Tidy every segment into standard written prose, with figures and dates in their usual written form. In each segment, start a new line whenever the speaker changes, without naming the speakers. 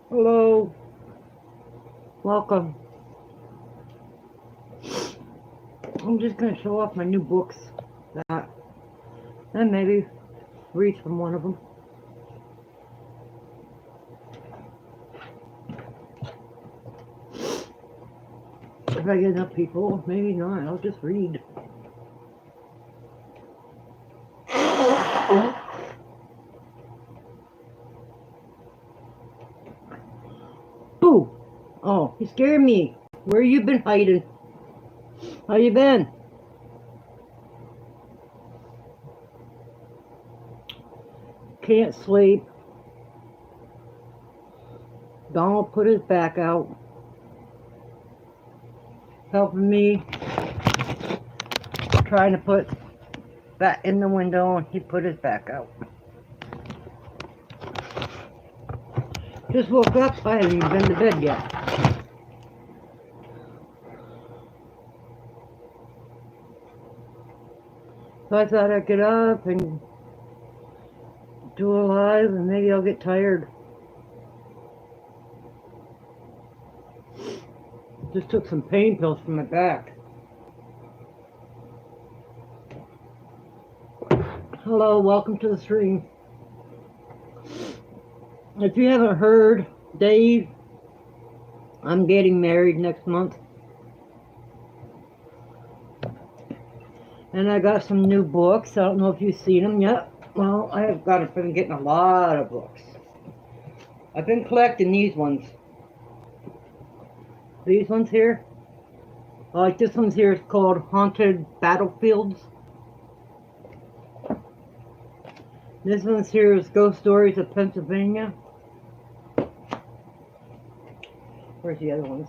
Hello. Welcome. I'm just going to show off my new books. And maybe read from one of them. If I get enough people, maybe not. I'll just read. Boo! Oh, you scared me. Where you been hiding? How you been? Can't sleep. Donald put his back out. Helping me. Trying to put that in the window and he put his back out. Just woke up. I haven't even been to bed yet. So I thought I'd get up and do a live and maybe I'll get tired. Just took some pain pills for my back. Hello, welcome to the stream. If you haven't heard, Dave, I'm getting married next month. And I got some new books. I don't know if you've seen them yet. Well, I've been getting a lot of books. I've been collecting these ones. These ones here. Like this one's here is called Haunted Battlefields. This one's here is Ghost Stories of Pennsylvania. Where's the other ones?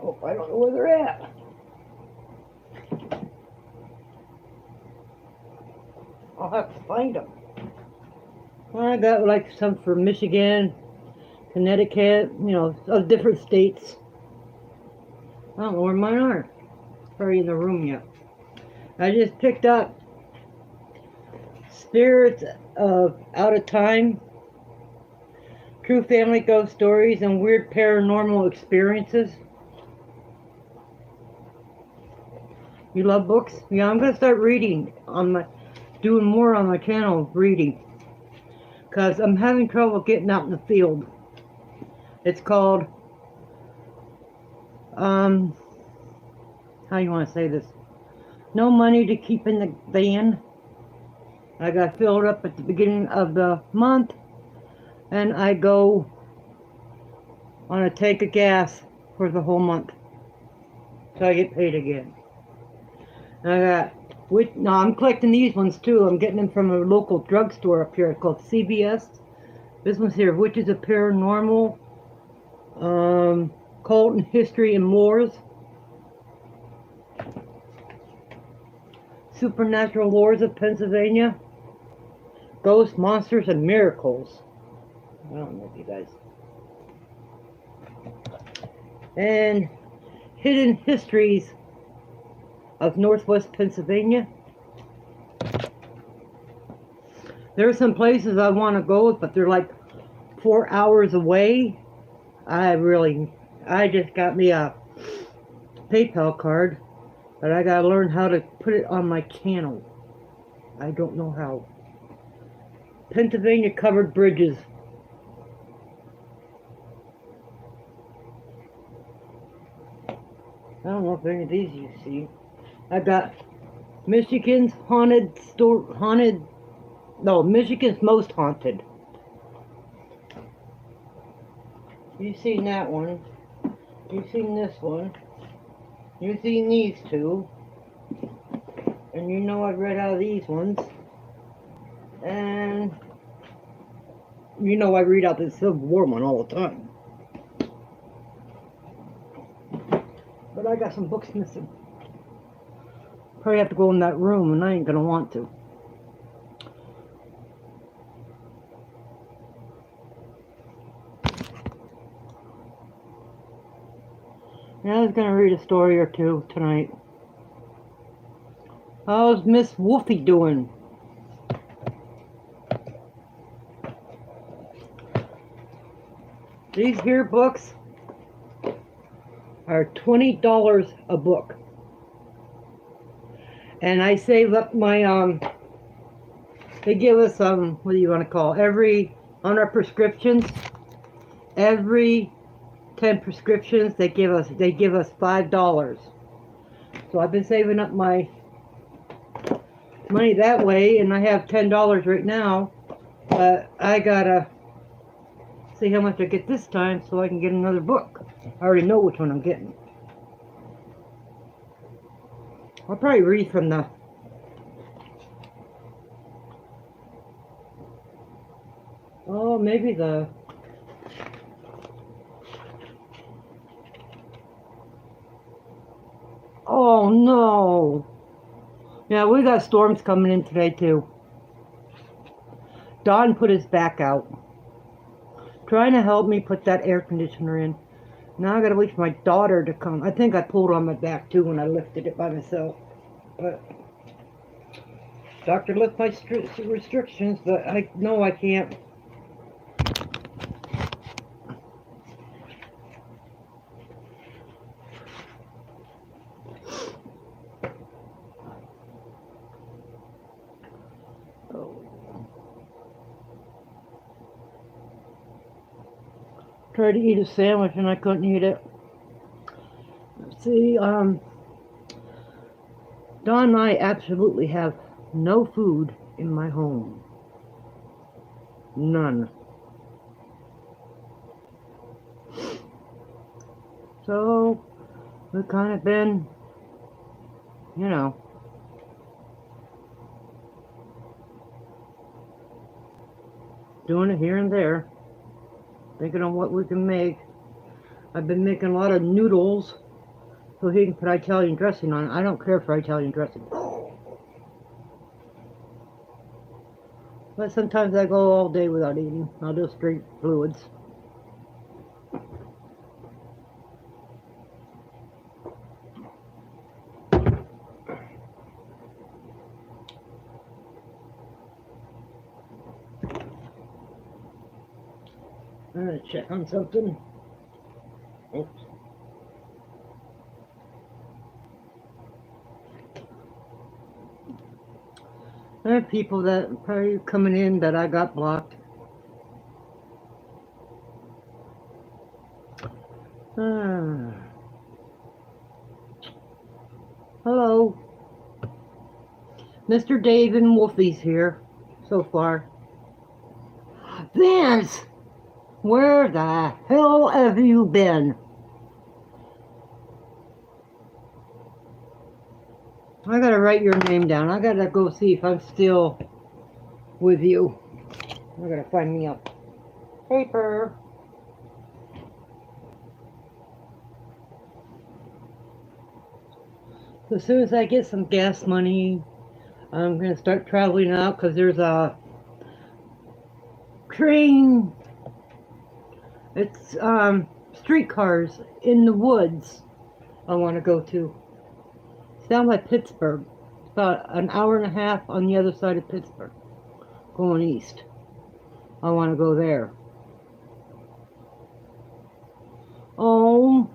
Oh, I don't know where they're at. I'll have to find them. I got like some for Michigan, Connecticut, you know, of different states. I don't know where mine are. Probably in the room yet. I just picked up Spirits of Out of Time, True Family Ghost Stories, and Weird Paranormal Experiences. You love books? Yeah, I'm gonna start reading doing more on my channel, reading. Because I'm having trouble getting out in the field. It's called, how you want to say this? No money to keep in the van. I got filled up at the beginning of the month. And I go on a tank of gas for the whole month. So I get paid again. And I'm collecting these ones too. I'm getting them from a local drugstore up here called CVS. This one's here, Witches of Paranormal, Cult and History and Wars, Supernatural Wars of Pennsylvania, Ghosts, Monsters, and Miracles. I don't know if you guys. And Hidden Histories of Northwest Pennsylvania. There are some places I want to go, but they're like 4 hours away. I just got me a PayPal card, but I gotta learn how to put it on my channel. I don't know how. Pennsylvania Covered Bridges. I don't know if any of these you see. I got Michigan's Michigan's Most Haunted. You've seen that one. You've seen this one. You've seen these two. And you know I've read out of these ones. And you know I read out the Civil War one all the time. But I got some books missing. Probably have to go in that room and I ain't gonna want to. Yeah, I was gonna read a story or two tonight. How's Miss Wolfie doing? These here books are $20 a book. And I save up my, they give us, what do you want to call, on our prescriptions, every 10 prescriptions, they give us $5. So I've been saving up my money that way, and I have $10 right now, but I gotta see how much I get this time so I can get another book. I already know which one I'm getting. I'll probably read from the maybe the oh no. Yeah, we got storms coming in today too. Don put his back out, trying to help me put that air conditioner in. Now I gotta wait for my daughter to come. I think I pulled on my back too when I lifted it by myself. But doctor lift my restrictions, but I know I can't. Tried to eat a sandwich and I couldn't eat it. See, Don and I absolutely have no food in my home. None. So, we've kind of been, you know, doing it here and there. Thinking on what we can make. I've been making a lot of noodles so he can put Italian dressing on it. I don't care for Italian dressing. But sometimes I go all day without eating. I'll just drink fluids. I'm gonna check on something. Oops. There are people that are probably coming in that I got blocked. Hello. Mr. Dave and Wolfie's here so far. Vince! Where the hell have you been? I gotta write your name down. I gotta go see if I'm still with you. I gotta find me a paper. So as soon as I get some gas money, I'm gonna start traveling out because there's a train. It's streetcars in the woods I want to go to. It's down by Pittsburgh. It's about an hour and a half on the other side of Pittsburgh, going east. I want to go there. Oh,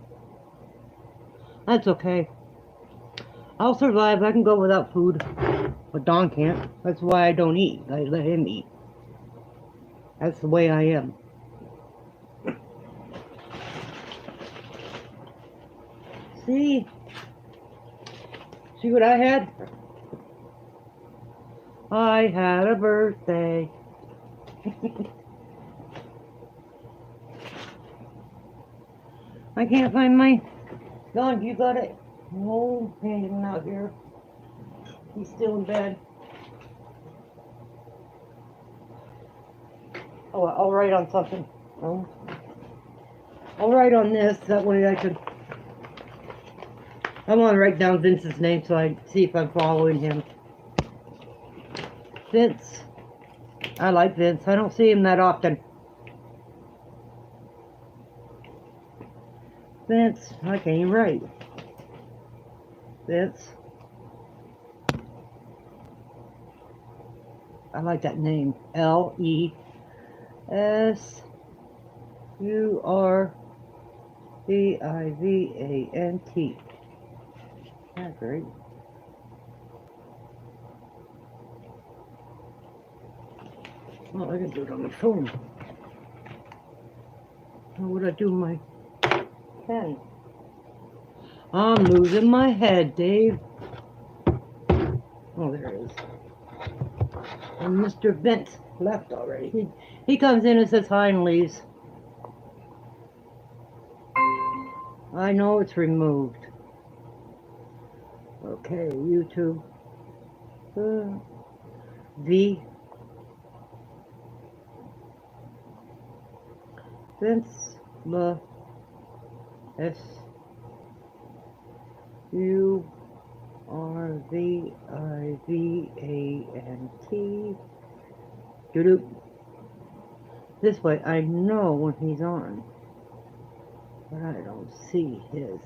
that's okay. I'll survive. I can go without food. But Don can't. That's why I don't eat. I let him eat. That's the way I am. See? See what I had? I had a birthday. I can't find my... Don, you got it? No, handing him out here. He's still in bed. Oh, I'll write on something. Oh. I'll write on this. That way I can... I want to write down Vince's name so I see if I'm following him. Vince. I like Vince. I don't see him that often. Vince, I can't even write. Vince. I like that name. Lesurvivant. That's great. Well, I can do it on the phone. What would I do with my pen? I'm losing my head, Dave. Oh, there it is. And Mr. Vince left already. He comes in and says hi and leaves. I know it's removed. Okay, YouTube. V. Vince La S U R V I V A N T. Doo-doo. This way I know when he's on, but I don't see his.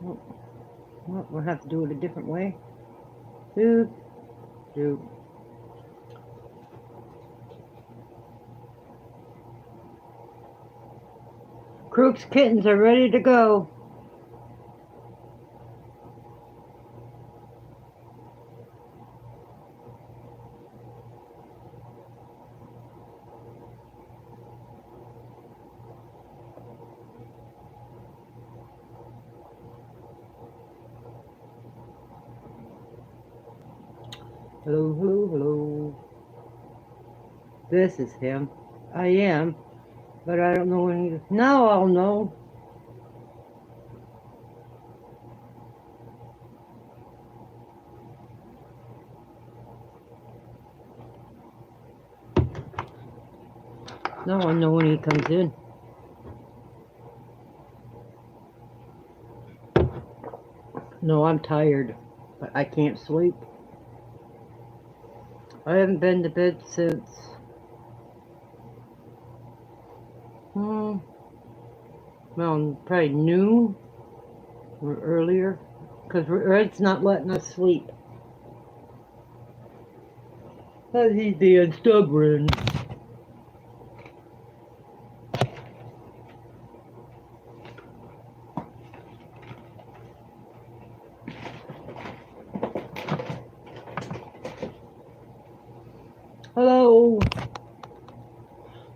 Well, we'll have to do it a different way. Doop, doop. Crook's kittens are ready to go. Hello, hello, hello. This is him. I am, but I don't know when he... Now I'll know. Now I know when he comes in. No, I'm tired, but I can't sleep. I haven't been to bed since... well, probably noon or earlier, because Red's not letting us sleep. Because he's being stubborn. Hello.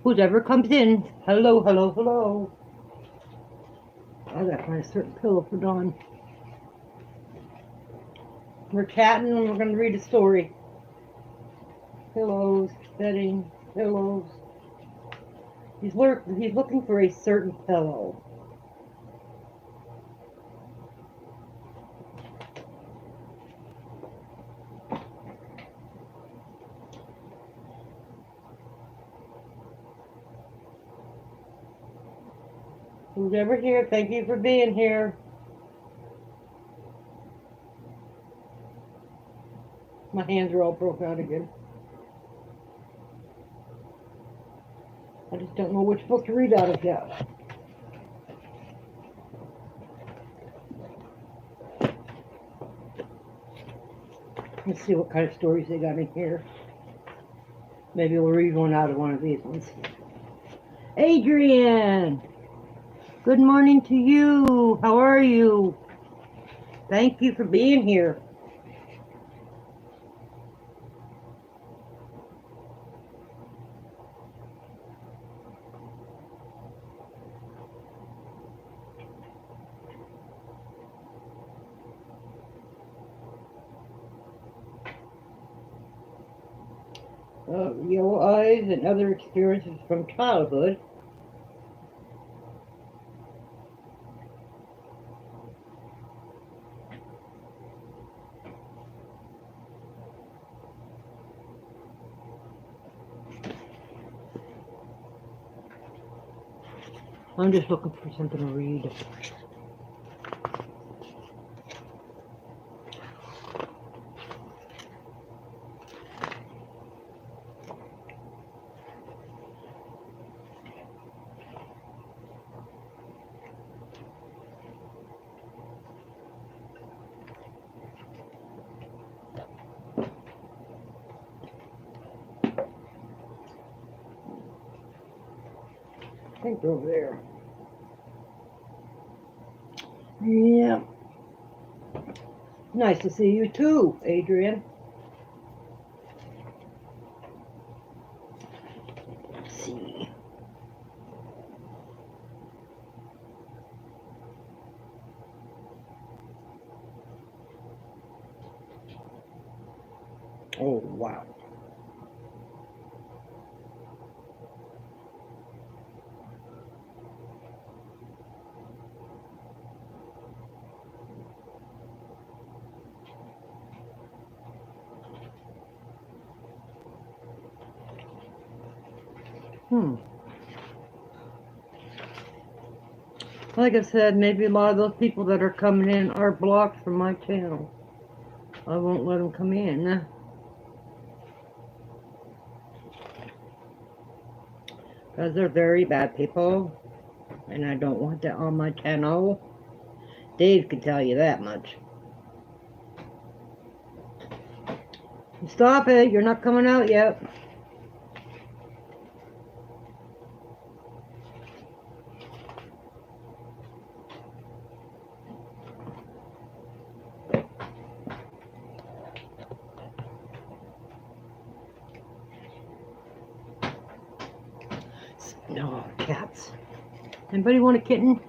Whoever comes in. Hello, hello, hello. I gotta find a certain pillow for Dawn. We're chatting and we're gonna read a story. Pillows, bedding, pillows. He's looking for a certain pillow. Who's ever here, thank you for being here. My hands are all broke out again. I just don't know which book to read out of yet. Let's see what kind of stories they got in here. Maybe we'll read one out of one of these ones. Adrian! Good morning to you. How are you? Thank you for being here. Yellow eyes and other experiences from childhood. I'm just looking for something to read. I think they're over there. Yeah. Nice to see you too, Adrian. Let's see. Oh, wow. Like I said, maybe a lot of those people that are coming in are blocked from my channel. I won't let them come in. Because they're very bad people. And I don't want that on my channel. Dave can tell you that much. Stop it, you're not coming out yet. No, cats. Anybody want a kitten?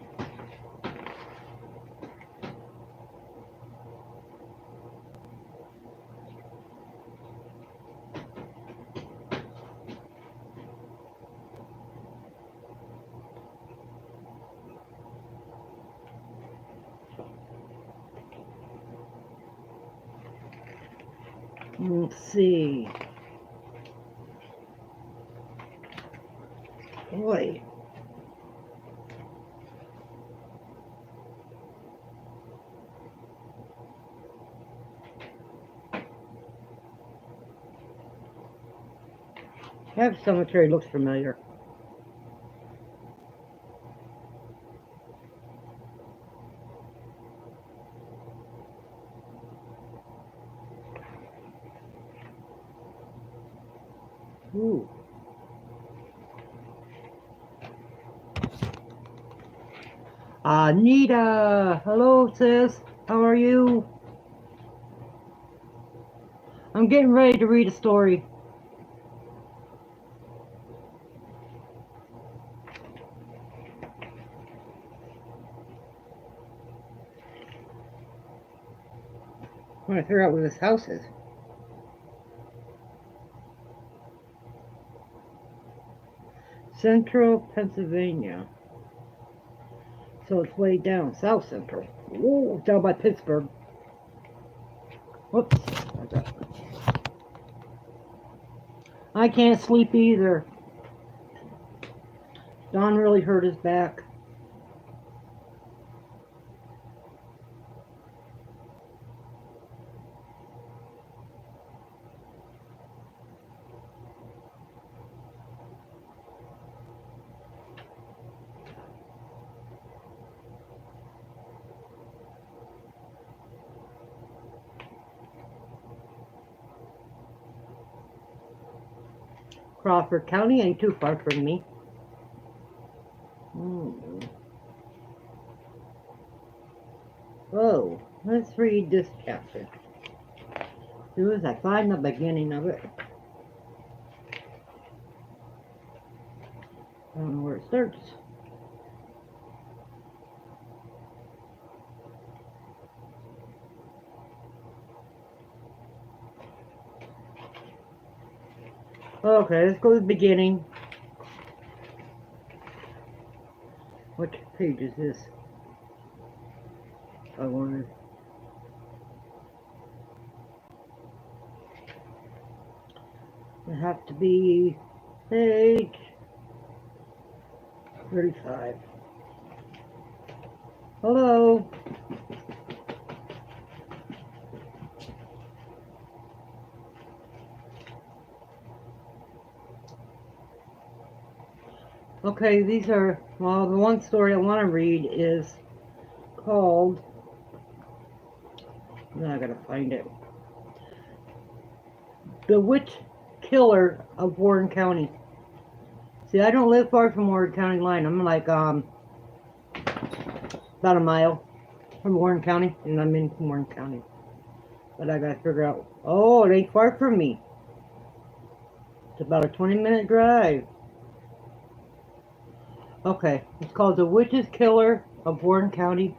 Let's see. Boy. That cemetery looks familiar. Ooh. Anita! Hello, sis. How are you? I'm getting ready to read a story. I want to figure out where this house is. Central Pennsylvania. So it's way down south central. Ooh, down by Pittsburgh. Whoops. I can't sleep either. Don really hurt his back. Crawford County ain't too far from me. Oh, let's read this chapter. As soon as I find the beginning of it. I don't know where it starts. Okay, let's go to the beginning. What page is this? I wanted. It have to be page 35. Hello. Okay, these are, well, the one story I want to read is called, now I gotta find it, The Witch Killer of Warren County. See, I don't live far from Warren County line. I'm like about a mile from Warren County, and I'm in Warren County. But I gotta figure out. Oh, it ain't far from me. It's about a 20-minute drive. Okay, it's called The Witch's Killer of Warren County.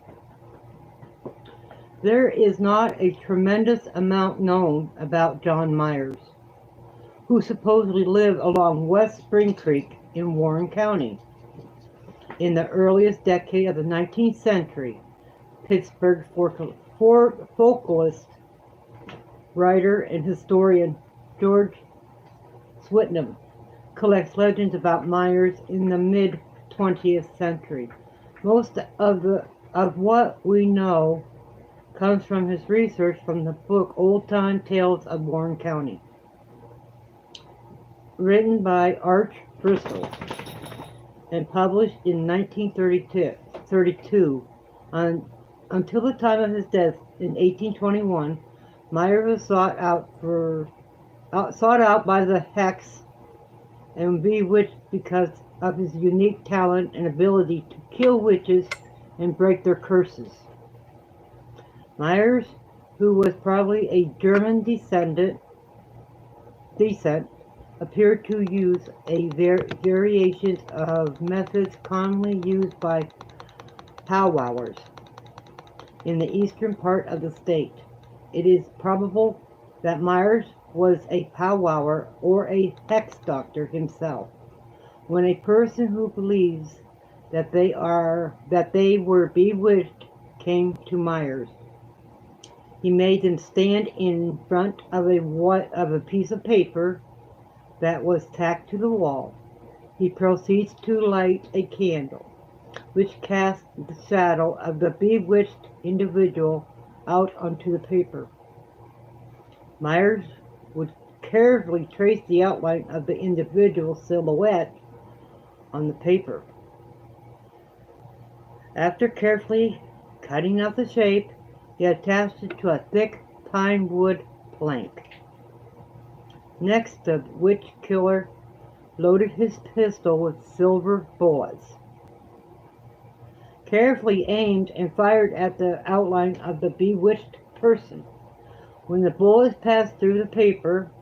There is not a tremendous amount known about John Myers, who supposedly lived along West Spring Creek in Warren County. In the earliest decade of the 19th century, Pittsburgh folklorist, writer, and historian George Swetnam collects legends about Myers in the mid-20th century. Most of what we know comes from his research from the book Old Time Tales of Warren County, written by Arch Bristol and published in 1932. Until the time of his death in 1821, Myers was sought out by the Hex and bewitched because of his unique talent and ability to kill witches and break their curses. Myers, who was probably a German descent, appeared to use a variation of methods commonly used by powwowers in the eastern part of the state. It is probable that Myers was a powwower or a hex doctor himself. When a person who believes that they were bewitched came to Myers, he made them stand in front of a piece of paper that was tacked to the wall. He proceeds to light a candle, which casts the shadow of the bewitched individual out onto the paper. Myers would carefully trace the outline of the individual silhouette on the paper. After carefully cutting out the shape, he attached it to a thick pine wood plank. Next, the witch killer loaded his pistol with silver bullets, carefully aimed and fired at the outline of the bewitched person. When the bullets passed through the paper,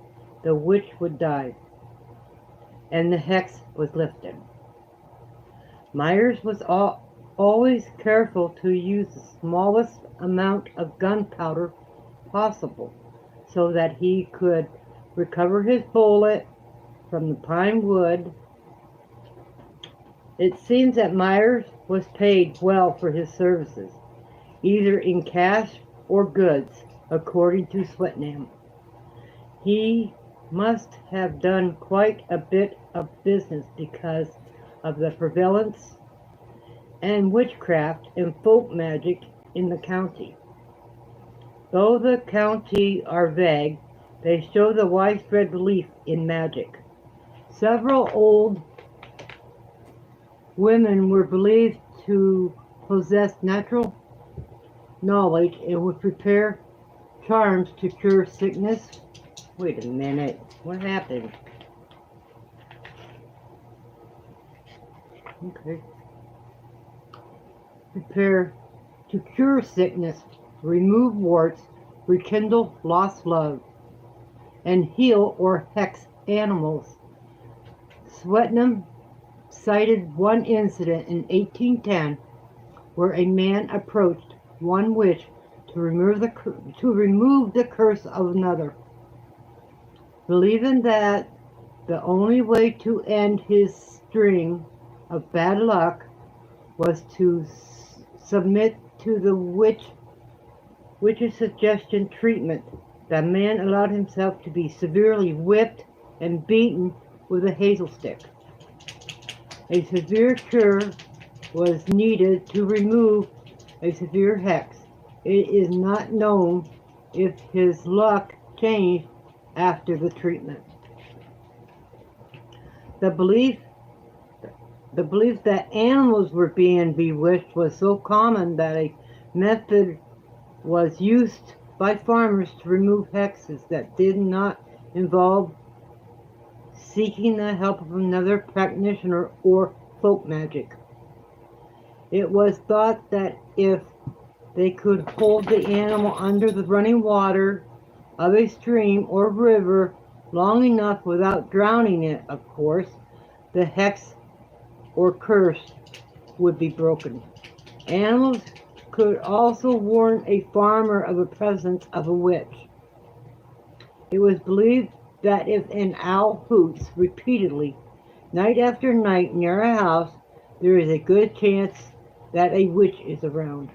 the witch would die, and the hex was lifted. Myers was always careful to use the smallest amount of gunpowder possible so that he could recover his bullet from the pine wood. It seems that Myers was paid well for his services, either in cash or goods, according to Swetnam. He must have done quite a bit of business because of the prevalence and witchcraft and folk magic in the county. Though the county are vague, they show the widespread belief in magic. Several old women were believed to possess natural knowledge and would prepare charms to cure sickness. Wait a minute, what happened? Okay. Prepare to cure sickness, remove warts, rekindle lost love, and heal or hex animals. Swetnam cited one incident in 1810 where a man approached one witch to remove the curse of another, believing that the only way to end his string of bad luck was to submit to the witch's suggestion treatment. The man allowed himself to be severely whipped and beaten with a hazel stick. A severe cure was needed to remove a severe hex. It is not known if his luck changed after the treatment. The belief that animals were being bewitched was so common that a method was used by farmers to remove hexes that did not involve seeking the help of another practitioner or folk magic. It was thought that if they could hold the animal under the running water of a stream or river long enough without drowning it, of course, the hex or curse would be broken. Animals could also warn a farmer of the presence of a witch. It was believed that if an owl hoots repeatedly, night after night, near a house, there is a good chance that a witch is around.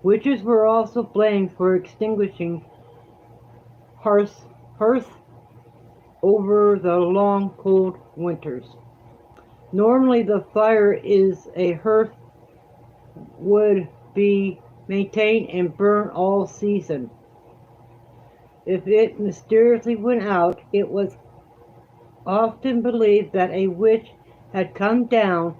Witches were also blamed for extinguishing hearth over the long cold winters. Normally the fire is a hearth would be maintained and burn all season. If it mysteriously went out, it was often believed that a witch had come down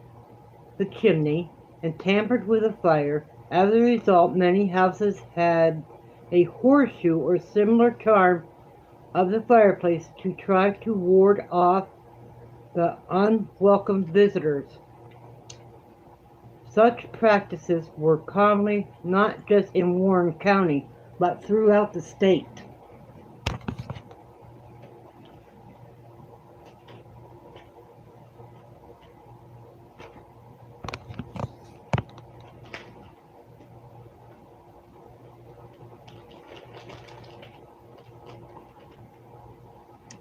the chimney and tampered with the fire. As a result, many houses had a horseshoe or similar charm of the fireplace to try to ward off the unwelcome visitors. Such practices were commonly not just in Warren County, but throughout the state.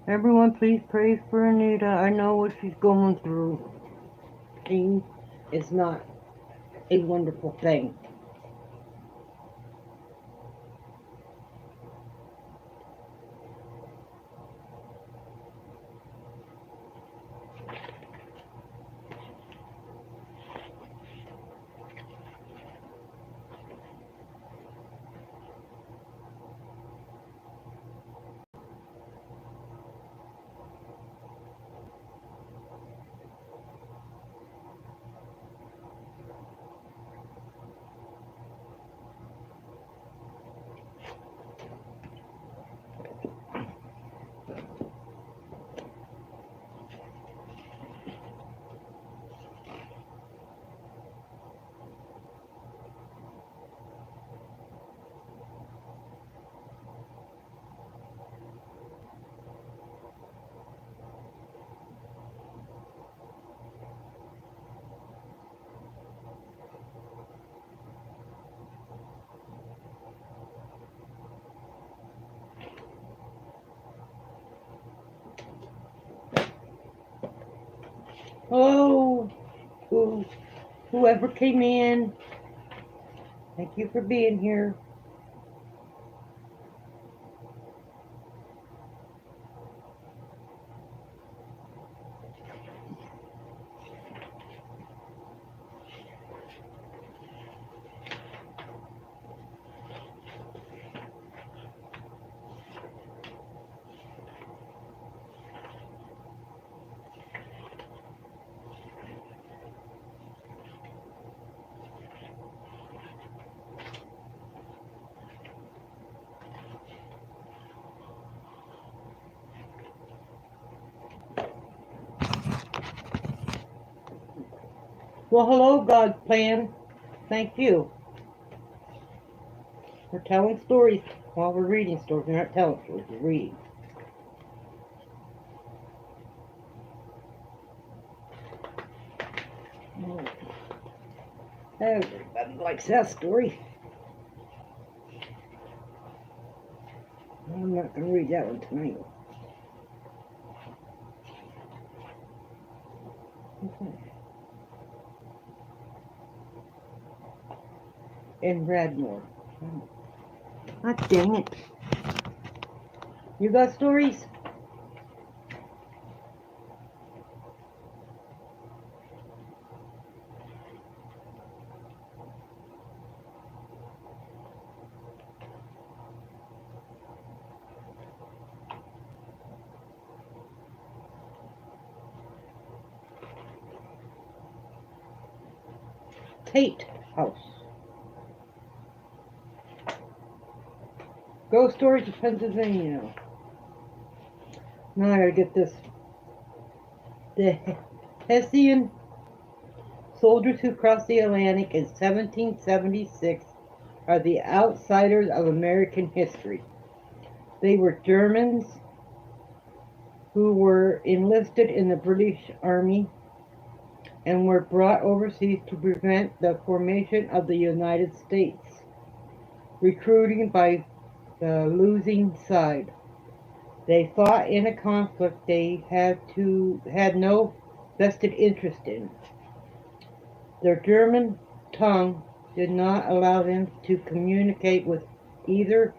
Everyone, please pray for Anita. I know what she's going through. Pain is not a wonderful thing. Hello, whoever came in. Thank you for being here. Well, hello, God's plan. Thank you. We're telling stories while we're reading stories. We're not telling stories, we're reading. Oh. Everybody likes that story. I'm not going to read that one tonight. Okay. In Radmore. Oh. Ah, dang it. You got stories? Tate House. Ghost Stories of Pennsylvania. Now I gotta get this. The Hessian soldiers who crossed the Atlantic in 1776 are the outsiders of American history. They were Germans who were enlisted in the British Army and were brought overseas to prevent the formation of the United States, recruiting by the losing side. They fought in a conflict they had no vested interest in. Their German tongue did not allow them to communicate with either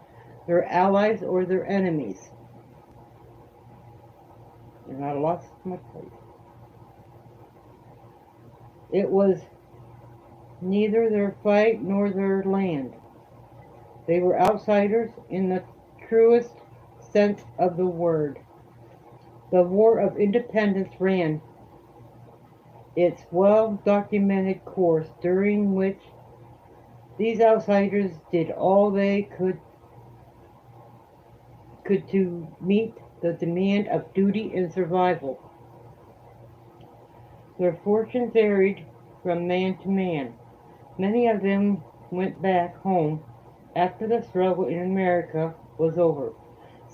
their allies or their enemies. And I lost my place. It was neither their fight nor their land. They were outsiders in the truest sense of the word. The War of Independence ran its well-documented course, during which these outsiders did all they could to meet the demand of duty and survival. Their fortune varied from man to man. Many of them went back home after the struggle in America was over.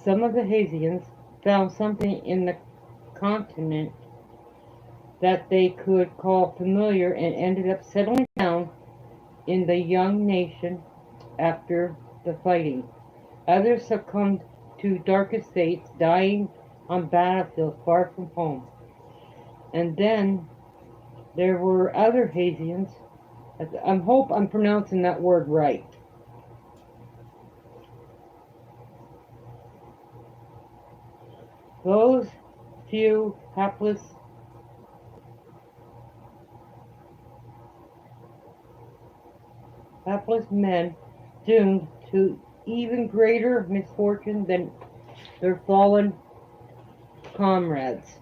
Some of the Hessians found something in the continent that they could call familiar and ended up settling down in the young nation after the fighting. Others succumbed to darkest fates, dying on battlefields far from home. And then there were other Hessians. I hope I'm pronouncing that word right. Those few hapless men doomed to even greater misfortune than their fallen comrades.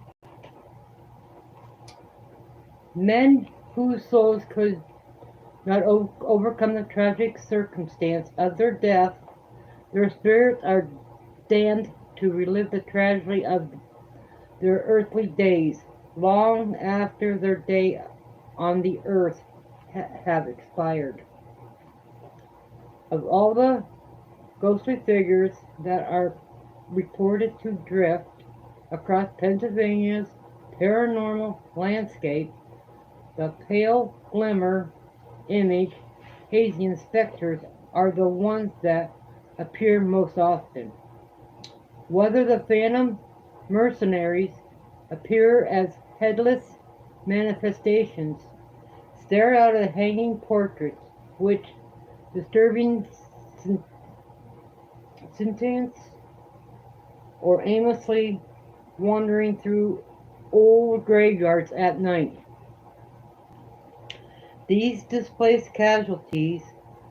Men whose souls could not overcome the tragic circumstance of their death, their spirits are damned to relive the tragedy of their earthly days, long after their day on the earth have expired. Of all the ghostly figures that are reported to drift across Pennsylvania's paranormal landscape, the pale glimmer image Hessian specters are the ones that appear most often. Whether the phantom mercenaries appear as headless manifestations, stare out at hanging portraits, which disturbing sentience, or aimlessly wandering through old graveyards at night. These displaced casualties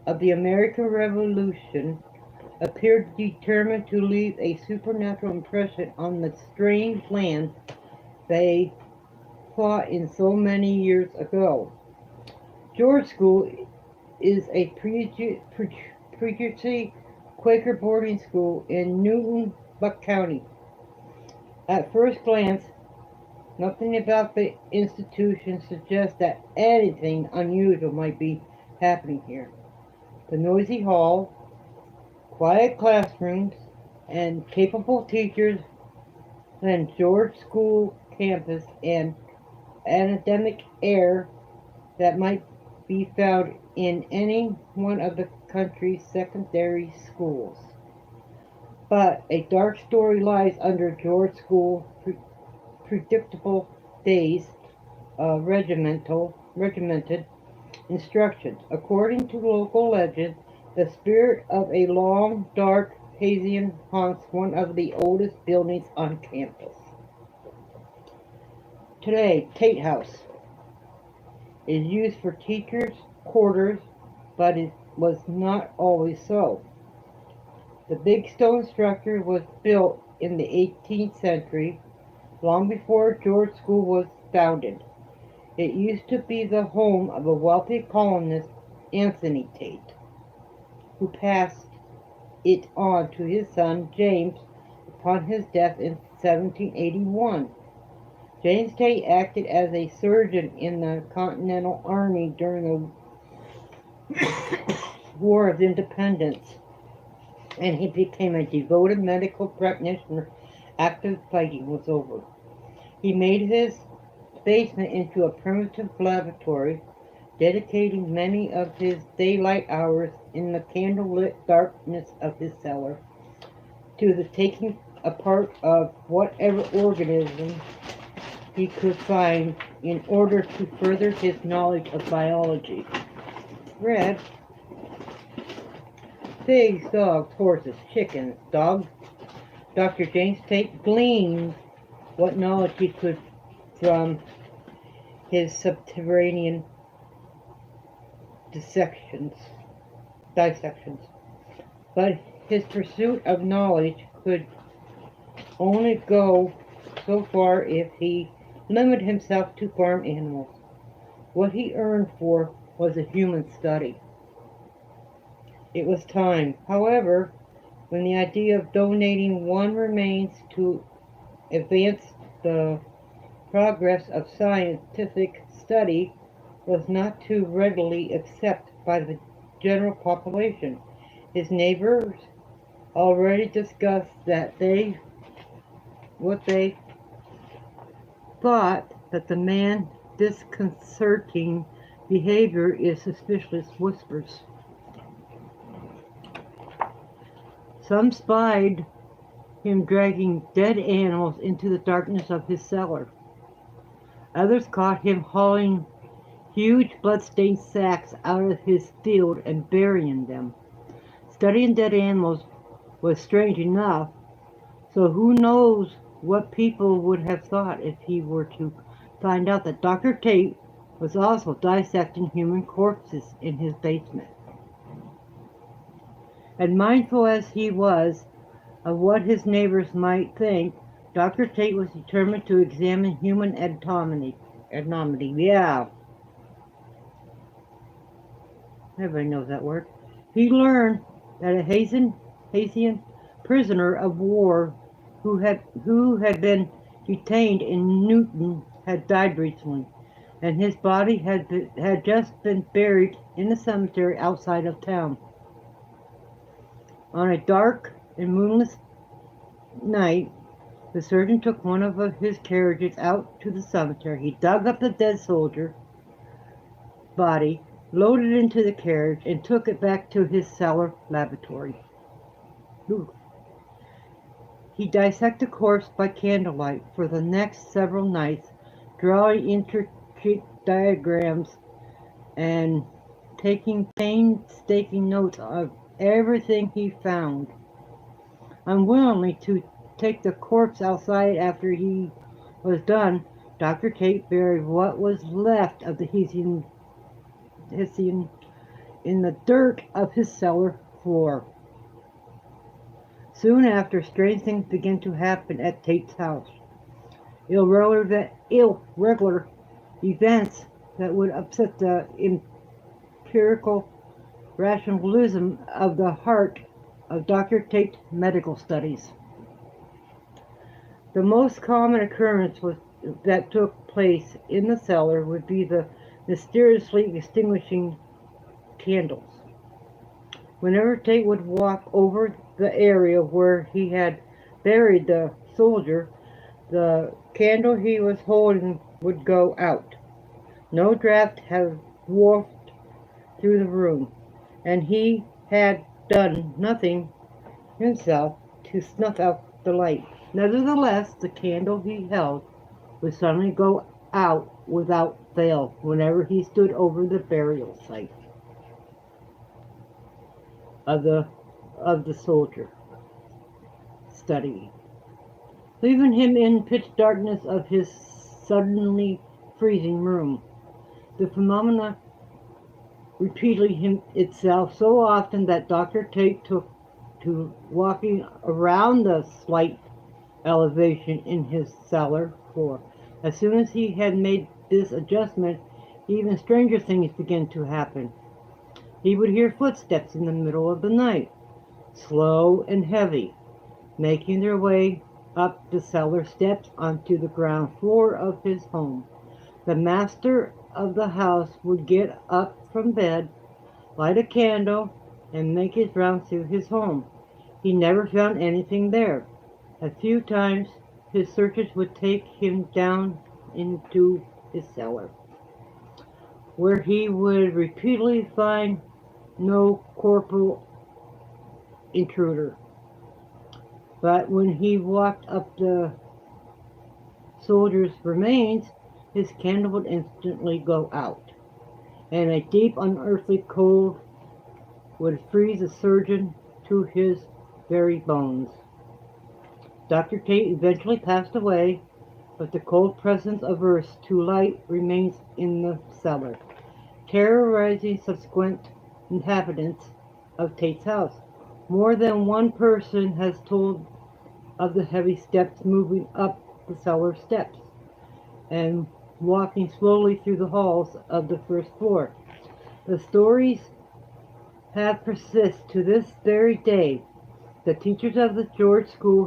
of the American Revolution appeared determined to leave a supernatural impression on the strange land they fought in so many years ago. George School is a preacher Quaker boarding school in Newton, Buck County. At first glance, nothing about the institution suggests that anything unusual might be happening here. The noisy hall, quiet classrooms, and capable teachers lend George School campus an academic air that might be found in any one of the country's secondary schools. But a dark story lies under George School's predictable days of regimented instructions. According to local legend, the spirit of a long, dark Hessian haunts one of the oldest buildings on campus. Today, Tate House is used for teachers' quarters, but it was not always so. The big stone structure was built in the 18th century, long before George School was founded. It used to be the home of a wealthy colonist, Anthony Tate, who passed it on to his son James upon his death in 1781. James Tate acted as a surgeon in the Continental Army during the War of Independence, and he became a devoted medical practitioner after the fighting was over. He made his basement into a primitive laboratory, dedicating many of his daylight hours in the candlelit darkness of his cellar to the taking apart of whatever organism he could find in order to further his knowledge of biology. Red. Pigs, dogs, horses, chickens, dogs. Dr. James Tate gleaned what knowledge he could from his subterranean dissections. But his pursuit of knowledge could only go so far if he limited himself to farm animals. What he yearned for was a human study. It was time, however, when the idea of donating one remains to advance the progress of scientific study was not too readily accepted by the general population. His neighbors already discussed that what they thought that the man's disconcerting behavior is suspicious whispers. Some spied him dragging dead animals into the darkness of his cellar. Others caught him hauling huge blood-stained sacks out of his field and burying them. Studying dead animals was strange enough, so who knows what people would have thought if he were to find out that Dr. Tate was also dissecting human corpses in his basement. And mindful as he was of what his neighbors might think, Dr. Tate was determined to examine human anatomy. Yeah. Everybody knows that word. He learned that a Haitian prisoner of war who had been detained in Newton had died recently, and his body had just been buried in a cemetery outside of town. On a dark and moonless night, the surgeon took one of his carriages out to the cemetery. He dug up the dead soldier body, loaded it into the carriage, and took it back to his cellar laboratory. Ooh. He dissected the corpse by candlelight for the next several nights, drawing intricate diagrams and taking painstaking notes of everything he found. Unwillingly to take the corpse outside after he was done, Dr. Tate buried what was left of the Hessian in the dirt of his cellar floor. Soon after, strange things began to happen at Tate's house. Irregular events that would upset the empirical rationalism of the heart of Dr. Tate's medical studies. The most common occurrence that took place in the cellar would be the mysteriously extinguishing candles. Whenever Tate would walk over the area where he had buried the soldier, the candle he was holding would go out. No draft had wafted through the room, and he had done nothing himself to snuff out the light. Nevertheless, the candle he held would suddenly go out without fail whenever he stood over the burial site of the soldier, studying, leaving him in pitch darkness of his suddenly freezing room. The phenomena repeated itself so often that Dr. Tate took to walking around the slight elevation in his cellar floor. As soon as he had made this adjustment, even stranger things began to happen. He would hear footsteps in the middle of the night, slow and heavy, making their way up the cellar steps onto the ground floor of his home. The master of the house would get up from bed, light a candle, and make his rounds through his home. He never found anything there. A few times his searches would take him down into his cellar, where he would repeatedly find no corporeal intruder. But when he walked up the soldier's remains, his candle would instantly go out, and a deep unearthly cold would freeze the surgeon to his very bones. Dr. Tate eventually passed away, but the cold presence of Earth's two light remains in the cellar, terrorizing subsequent inhabitants of Tate's house. More than one person has told of the heavy steps moving up the cellar steps and walking slowly through the halls of the first floor. The stories have persisted to this very day. The teachers of the George School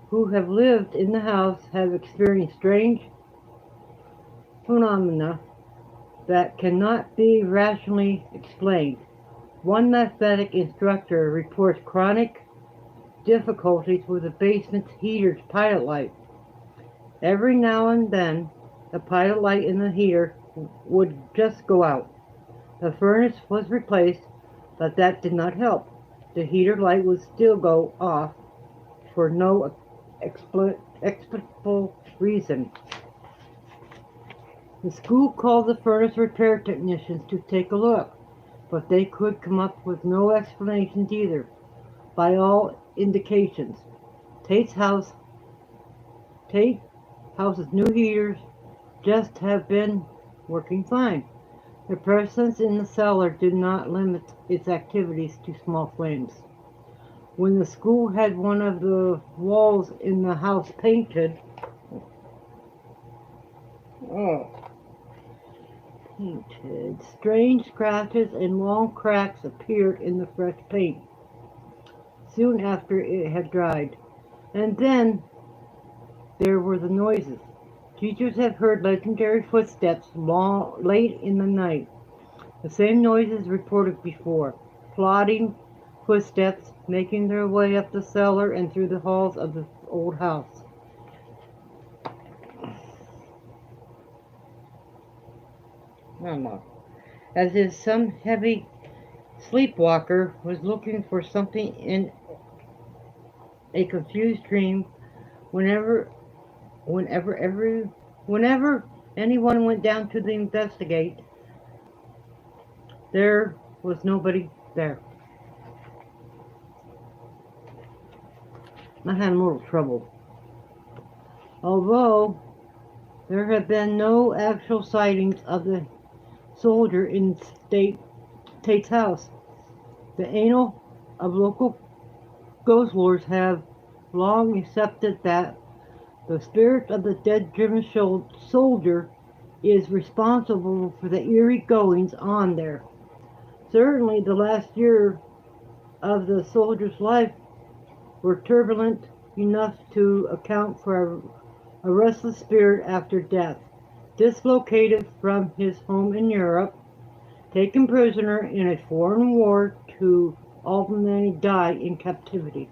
who have lived in the house have experienced strange phenomena that cannot be rationally explained. One mathematics instructor reports chronic difficulties with the basement's heater's pilot light. Every now and then, the pilot light in the heater would just go out. The furnace was replaced, but that did not help. The heater light would still go off for no explicable reason. The school called the furnace repair technicians to take a look, but they could come up with no explanations either. By all indications, Tate's house's new heaters just have been working fine. The presence in the cellar did not limit its activities to small flames. When the school had one of the walls in the house painted, strange scratches and long cracks appeared in the fresh paint soon after it had dried. And then there were the noises. Teachers have heard legendary footsteps late in the night. The same noises reported before. Plodding footsteps making their way up the cellar and through the halls of the old house. As if some heavy sleepwalker was looking for something in a confused dream. Whenever anyone went down to investigate, there was nobody there. I had a little trouble. Although there have been no actual sightings of the soldier in Tate's house, the annals of local ghost lords have long accepted that the spirit of the dead German soldier is responsible for the eerie goings on there. Certainly the last year of the soldier's life were turbulent enough to account for a restless spirit after death, dislocated from his home in Europe, taken prisoner in a foreign war to ultimately die in captivity.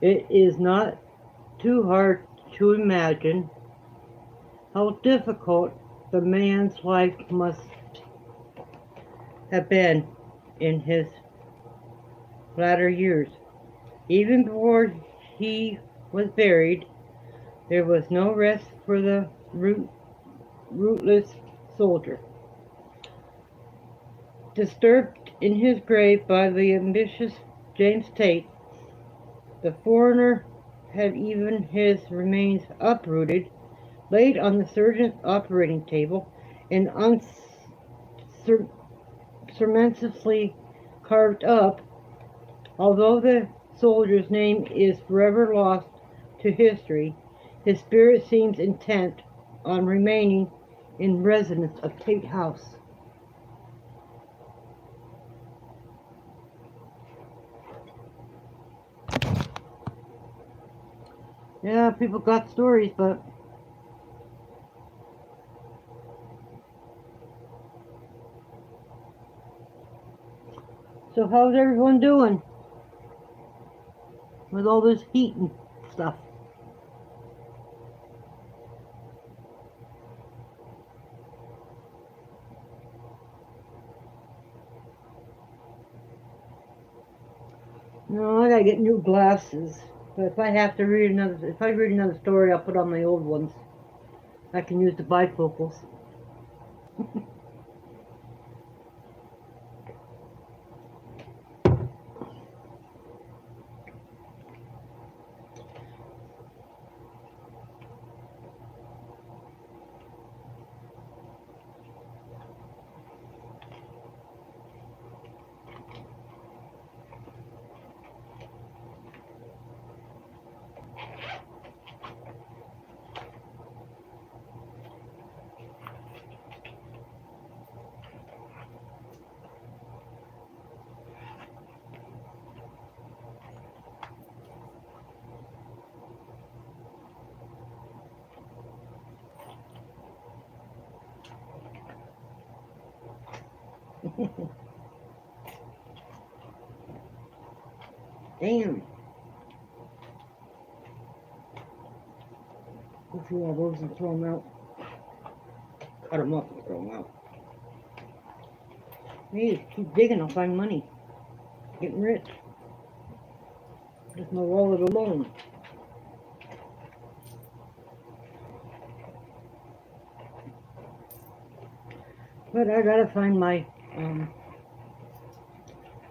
It is not too hard to imagine how difficult the man's life must have been in his latter years. Even before he was buried, there was no rest for the rootless soldier. Disturbed in his grave by the ambitious James Tate, the foreigner had even his remains uprooted, laid on the surgeon's operating table, and unceremoniously carved up. Although the soldier's name is forever lost to history, his spirit seems intent on remaining in residence of Tate House. Yeah, people got stories, but so how's everyone doing with all this heat and stuff? No, I gotta get new glasses. But if I have to read another story, I'll put on my old ones. I can use the bifocals. Damn. Go through all those and throw them out. Cut them up and throw them out. Hey, keep digging, I'll find money. Getting rich. Just my wallet alone. But I gotta find my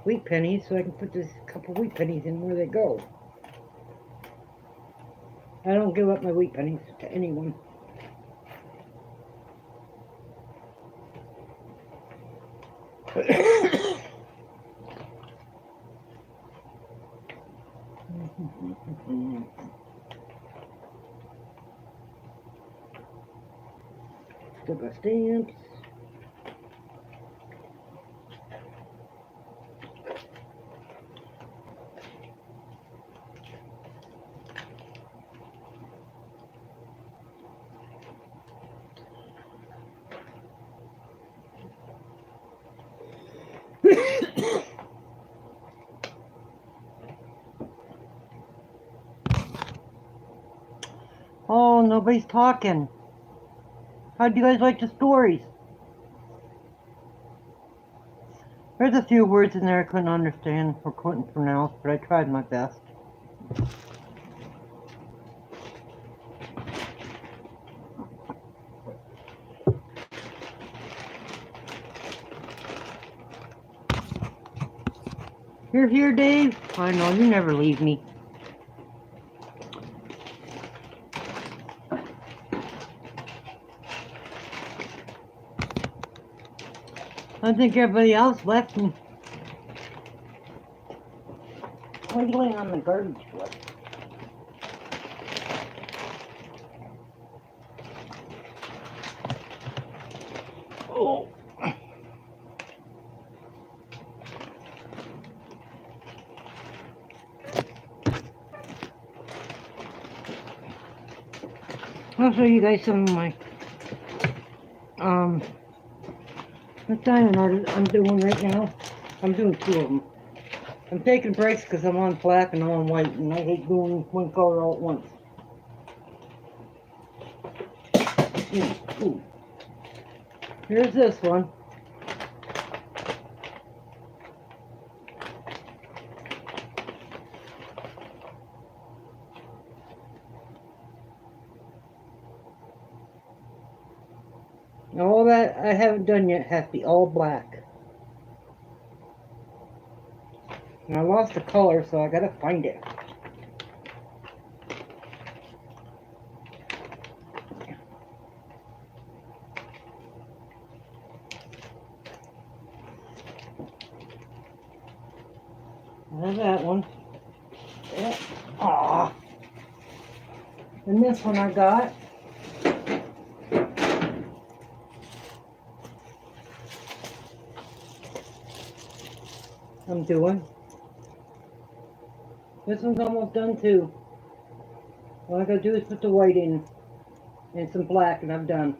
wheat pennies so I can put this couple wheat pennies in where they go. I don't give up my wheat pennies to anyone. Still got stamps. Oh, nobody's talking. How do you guys like the stories? There's a few words in there I couldn't understand or couldn't pronounce, but I tried my best. You're here, Dave? I know, you never leave me. I think everybody else left me. What are you laying on the garbage for? Oh. I'll show you guys some of my the diamond art I'm doing right now. I'm doing two of them. I'm taking breaks because I'm on black and I'm on white, and I hate doing one color all at once. Ooh. Here's this one. All that I haven't done yet has to be all black. And I lost the color, so I gotta find it. There's that one. Yeah. Aww. And this one I got. I'm doing. This one's almost done too. All I gotta do is put the white in and some black and I'm done.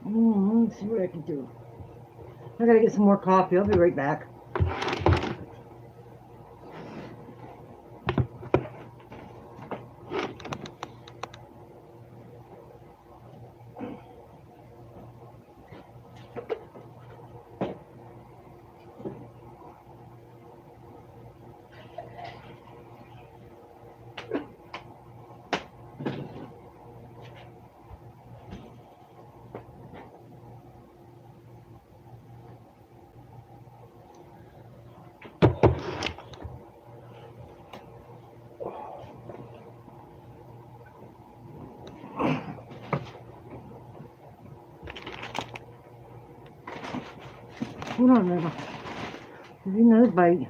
Let's see what I can do. I gotta get some more coffee. I'll be right back. Hold on a minute. There's another bite.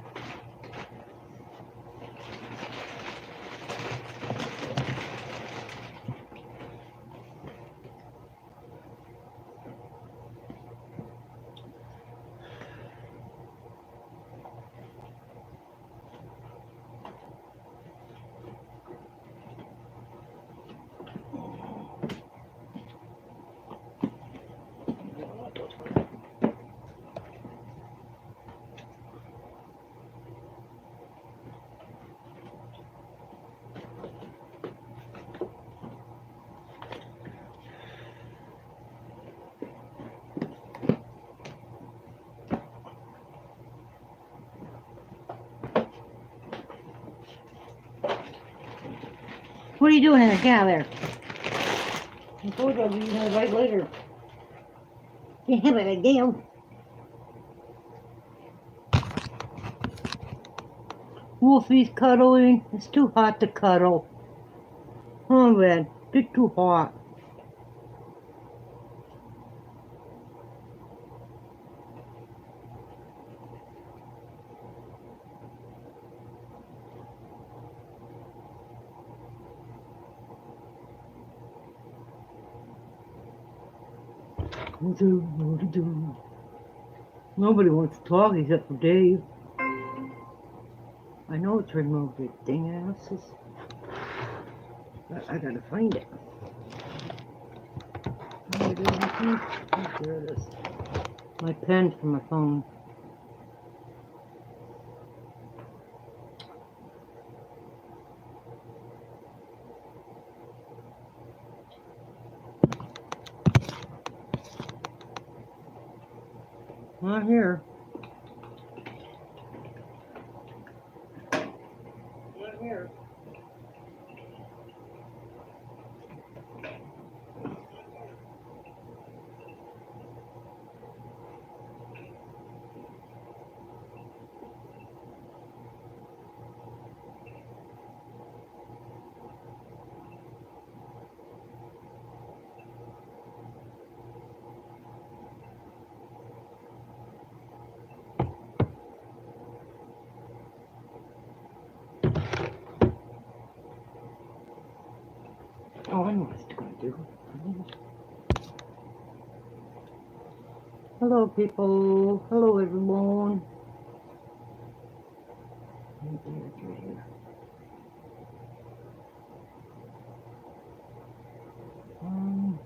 What are you doing in there? Get out of there. I told you I'll give you another bite later. You have it again. Wolfie's cuddling. It's too hot to cuddle. Oh man, it's too hot. Nobody wants to talk except for Dave. I know it's removed it, dang asses. But I gotta find it. Oh, there it is. My pen from my phone. Not here. Not here. Oh, I know what it's gonna do. Hello, people. Hello, everyone. Um,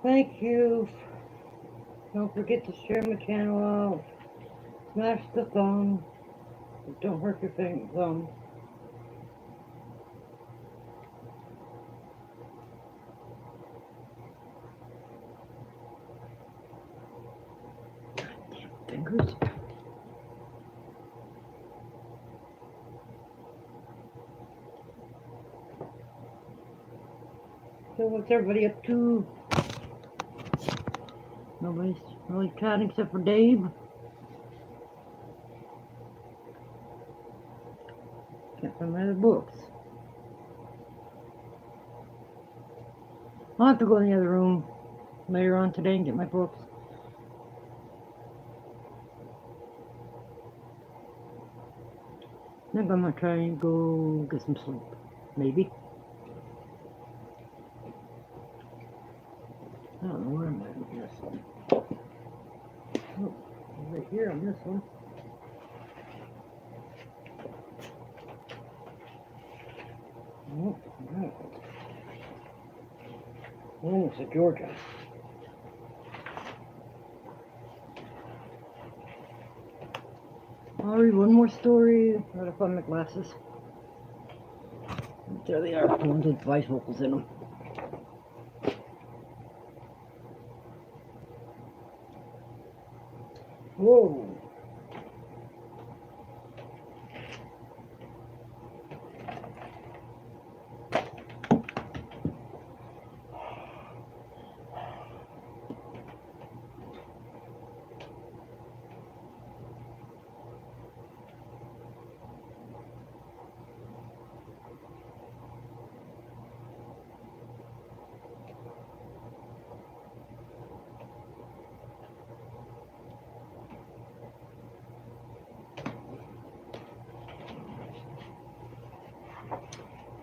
Thank you. Don't forget to share my channel out. Smash the thumb. Don't hurt your thumb. Fingers. So what's everybody up to? Nobody's really chatting except for Dave. Can't find my other books. I'll have to go in the other room later on today and get my books. I think I'm gonna try and go get some sleep. Maybe. I don't know where am I with this one. Oh, right here on this one. Oh, right. Oh, it's a Georgia. I'll read one more story. I gotta find my glasses. There they are, ones with bifocals in them. Whoa.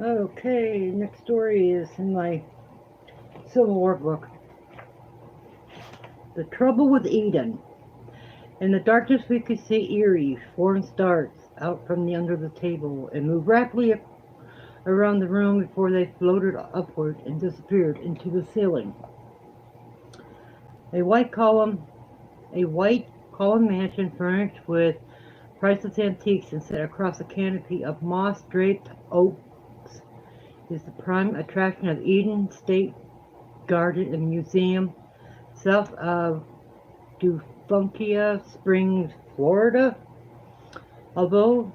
Okay, next story is in my Civil War book. The Trouble with Eden. In the darkness we could see eerie, foreign stars out from the under the table and move rapidly around the room before they floated upward and disappeared into the ceiling. A white column mansion furnished with priceless antiques and set across a canopy of moss-draped oaks is the prime attraction of Eden State Garden and Museum, south of Dufunkia Springs, Florida. Although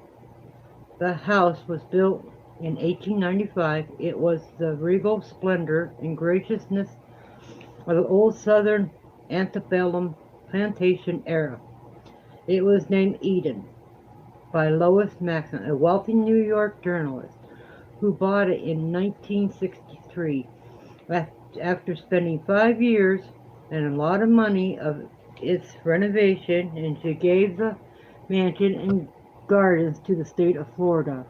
the house was built in 1895, it was the regal splendor and graciousness of the old southern antebellum plantation era. It was named Eden by Lois Maxon, a wealthy New York journalist who bought it in 1963 after spending 5 years and a lot of money of its renovation, and she gave the mansion and gardens to the state of Florida.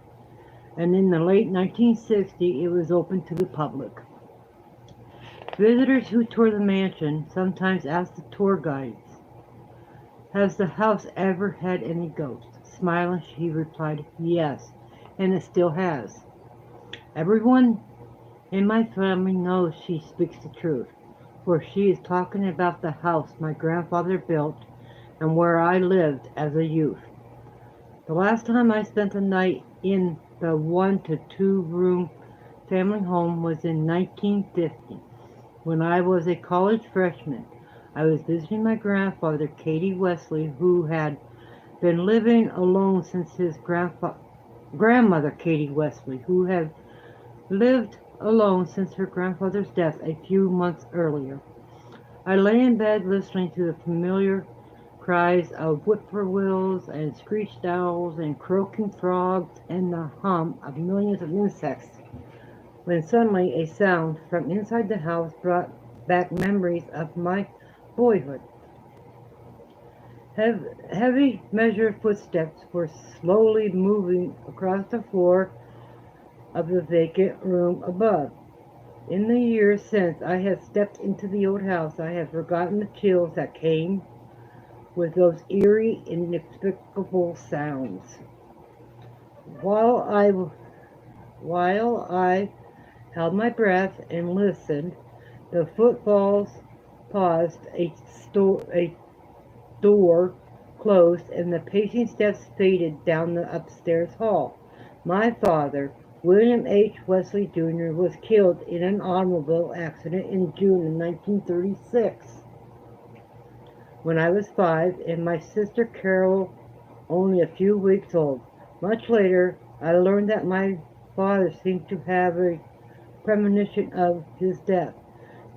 And in the late 1960s, it was open to the public. Visitors who tour the mansion sometimes ask the tour guides, "Has the house ever had any ghosts?" Smiling, she replied, "Yes, and it still has. Everyone in my family knows she speaks the truth, for she is talking about the house my grandfather built and where I lived as a youth. The last time I spent a night in the 1 to 2 room family home was in 1950, when I was a college freshman. I was visiting my grandfather, Katie Wesley, who had been living alone since his grandmother, Katie Wesley, who had lived alone since her grandfather's death a few months earlier. I lay in bed listening to the familiar cries of whippoorwills and screeched owls and croaking frogs and the hum of millions of insects, when suddenly a sound from inside the house brought back memories of my boyhood. Heavy, measured footsteps were slowly moving across the floor of the vacant room above. In the years since I had stepped into the old house, I had forgotten the chills that came with those eerie, inexplicable sounds. While I While I held my breath and listened, the footfalls paused, a door closed, and the pacing steps faded down the upstairs hall. My father, William H. Wesley Jr., was killed in an automobile accident in June of 1936 when I was 5 and my sister Carol only a few weeks old. Much later, I learned that my father seemed to have a premonition of his death.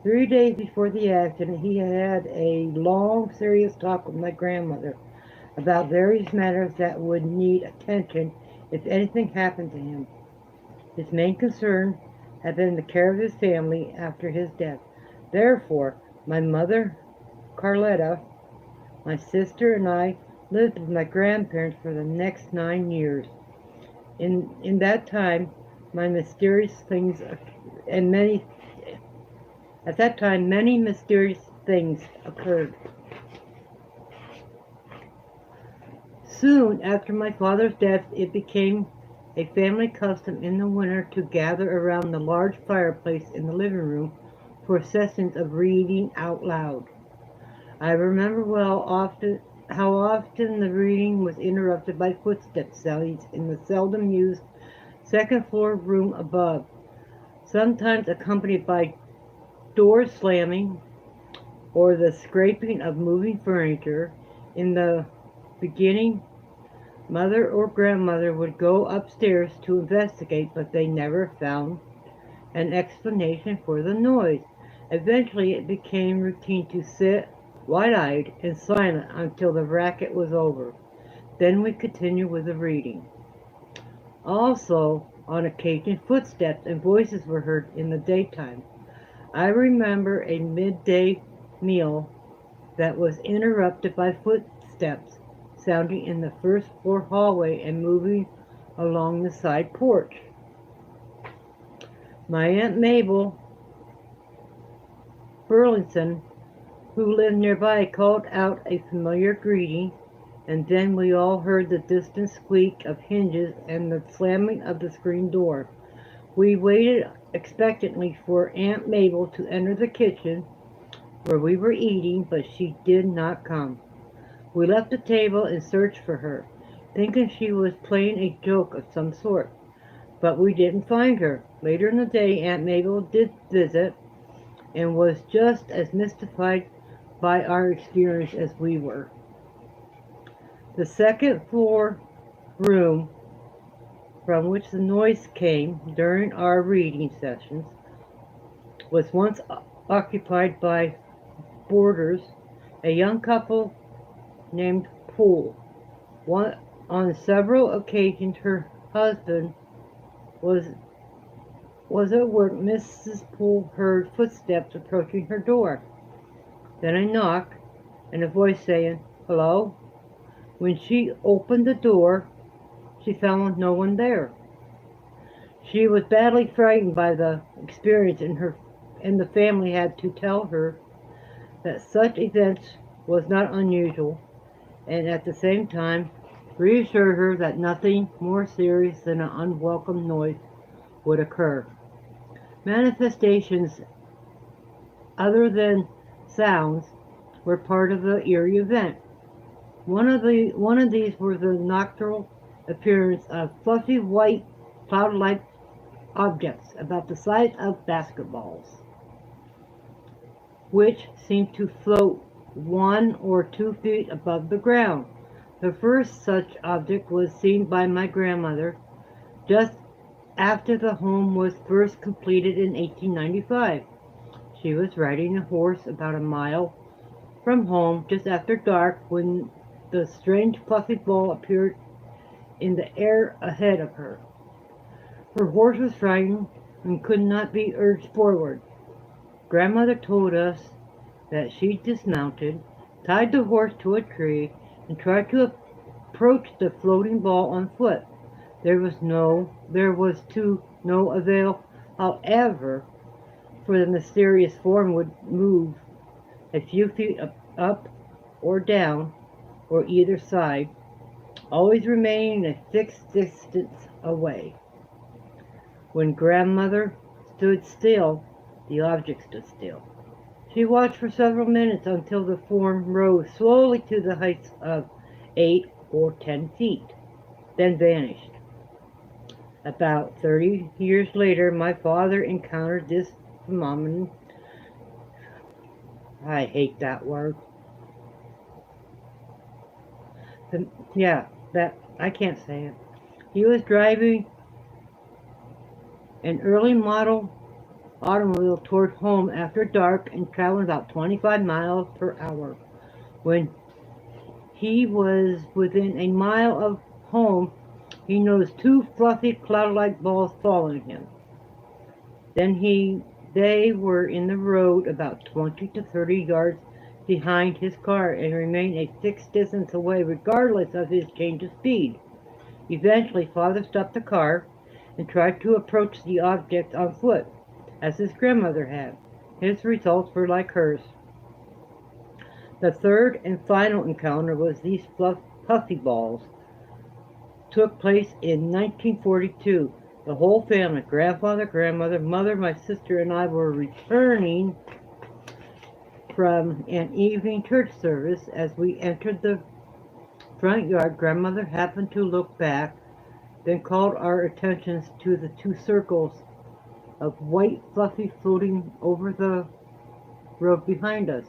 3 days before the accident, he had a long, serious talk with my grandmother about various matters that would need attention if anything happened to him. His main concern had been the care of his family after his death. Therefore, my mother, Carletta, my sister, and I lived with my grandparents for the next 9 years. In that time, my mysterious things and many at that time many mysterious things occurred. Soon after my father's death, it became a family custom in the winter to gather around the large fireplace in the living room for sessions of reading out loud. I remember how often the reading was interrupted by footstep sounds in the seldom used second floor room above, sometimes accompanied by doors slamming or the scraping of moving furniture. In the beginning, mother or grandmother would go upstairs to investigate, but they never found an explanation for the noise. Eventually, it became routine to sit wide-eyed and silent until the racket was over. Then we continued with the reading. Also, on occasion, footsteps and voices were heard in the daytime. I remember a midday meal that was interrupted by footsteps sounding in the first floor hallway and moving along the side porch. My Aunt Mabel Burlington, who lived nearby, called out a familiar greeting, and then we all heard the distant squeak of hinges and the slamming of the screen door. We waited expectantly for Aunt Mabel to enter the kitchen where we were eating, but she did not come. We left the table and searched for her, thinking she was playing a joke of some sort, but we didn't find her. Later in the day, Aunt Mabel did visit and was just as mystified by our experience as we were. The second floor room from which the noise came during our reading sessions was once occupied by boarders, a young couple named Poole. On several occasions, her husband was at work. Mrs. Poole heard footsteps approaching her door, then a knock, and a voice saying, "Hello?" When she opened the door, she found no one there. She was badly frightened by the experience, and the family had to tell her that such events was not unusual, and at the same time reassured her that nothing more serious than an unwelcome noise would occur. Manifestations other than sounds were part of the eerie event. One of these were the nocturnal appearance of fluffy white cloud-like objects about the size of basketballs, which seemed to float 1 or 2 feet above the ground. The first such object was seen by my grandmother just after the home was first completed in 1895. She was riding a horse about a mile from home just after dark when the strange fluffy ball appeared in the air ahead of her. Her horse was frightened and could not be urged forward. Grandmother told us that she dismounted, tied the horse to a tree, and tried to approach the floating ball on foot. There was to no avail, however, for the mysterious form would move a few feet up or down or either side, always remaining a fixed distance away. When grandmother stood still, the object stood still. She watched for several minutes until the form rose slowly to the height of 8 or 10 feet, then vanished. About 30 years later, my father encountered this phenomenon. I hate that word. Yeah, that I can't say it. He was driving an early model automobile toward home after dark and traveling about 25 miles per hour. When he was within a mile of home, he noticed two fluffy cloud-like balls following him. Then they were in the road about 20 to 30 yards behind his car and remained a fixed distance away regardless of his change of speed. Eventually, father stopped the car and tried to approach the object on foot, as his grandmother had. His results were like hers. The third and final encounter was these puffy balls. Took place in 1942. The whole family, grandfather, grandmother, mother, my sister, and I were returning from an evening church service. As we entered the front yard, grandmother happened to look back, then called our attentions to the two circles of white fluffy floating over the road behind us.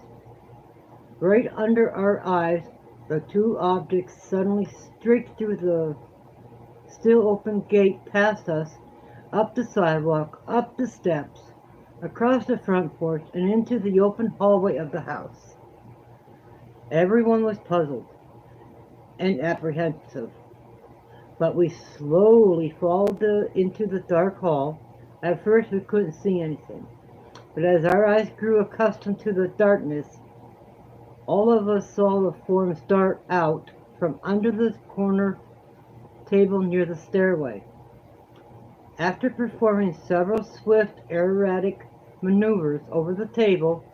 Right under our eyes, the two objects suddenly streaked through the still open gate past us, up the sidewalk, up the steps, across the front porch, and into the open hallway of the house. Everyone was puzzled and apprehensive, but we slowly followed into the dark hall. At first we couldn't see anything, but as our eyes grew accustomed to the darkness, all of us saw the forms dart out from under the corner table near the stairway. After performing several swift, erratic maneuvers over the table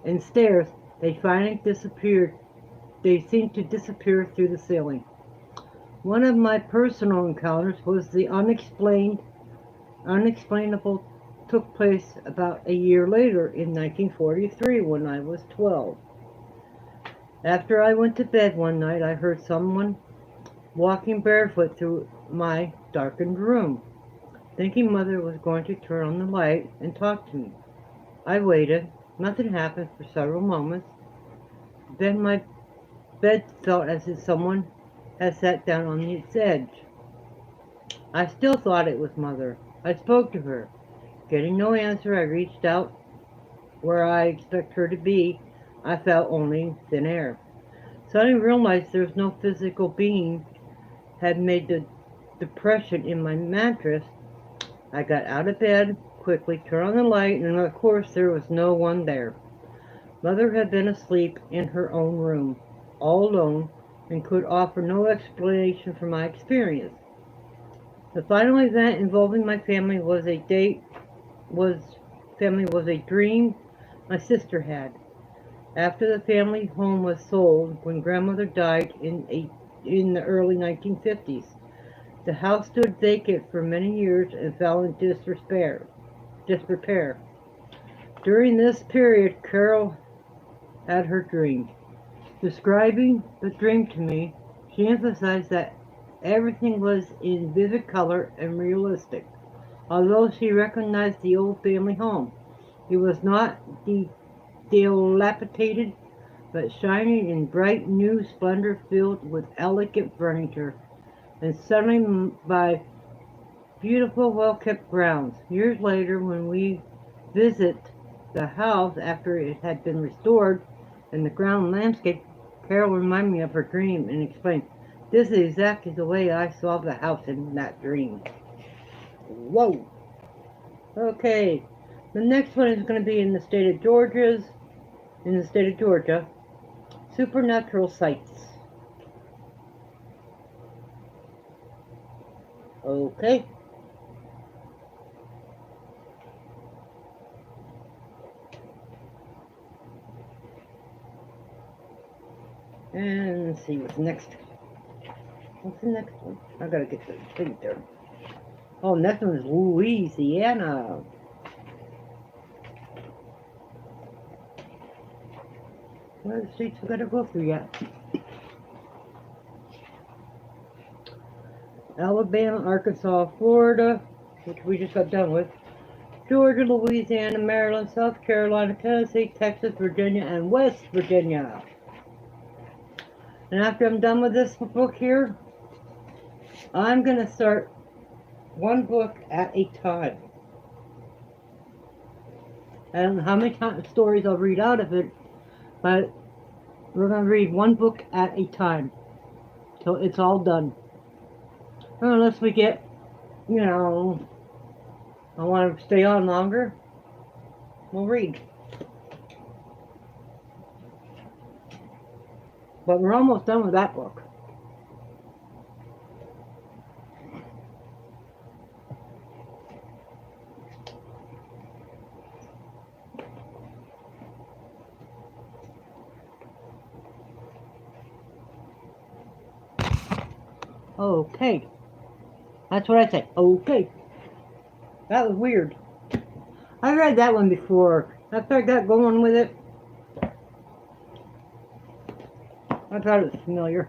and stairs, they finally disappeared. They seemed to disappear through the ceiling. One of my personal encounters was the unexplainable took place about a year later in 1943 when I was 12. After I went to bed one night, I heard someone walking barefoot through my darkened room. Thinking mother was going to turn on the light and talk to me. I waited. Nothing happened for several moments. Then my bed felt as if someone had sat down on its edge. I still thought it was mother. I spoke to her. Getting no answer, I reached out where I expect her to be. I felt only thin air. Suddenly realized there was no physical being had made the depression in my mattress. I got out of bed, quickly turned on the light, and of course there was no one there. Mother had been asleep in her own room, all alone, and could offer no explanation for my experience. The final event involving my family was a dream my sister had. After the family home was sold, when grandmother died in the early 1950s, the house stood vacant for many years and fell in disrepair. During this period, Carol had her dream. Describing the dream to me, she emphasized that everything was in vivid color and realistic. Although she recognized the old family home, it was not dilapidated, but shining in bright new splendor filled with elegant furniture, and suddenly by beautiful, well-kept grounds. Years later, when we visit the house after it had been restored and the ground landscape, Carol reminded me of her dream and explained, "This is exactly the way I saw the house in that dream." Whoa! Okay, the next one is going to be in the state of Georgia, supernatural sights. Okay. And let's see what's next. What's the next one? I gotta get the thing there. Oh, next one is Louisiana. What are the states we gotta go through yet? Alabama, Arkansas, Florida, which we just got done with. Georgia, Louisiana, Maryland, South Carolina, Tennessee, Texas, Virginia, and West Virginia. And after I'm done with this book here, I'm going to start one book at a time. I don't know how many stories I'll read out of it, but we're going to read one book at a time till it's all done. Unless we get, you know, I want to stay on longer, we'll read. But we're almost done with that book. Okay. That's what I say. Okay. That was weird. I read that one before. After I got going with it, I thought it was familiar.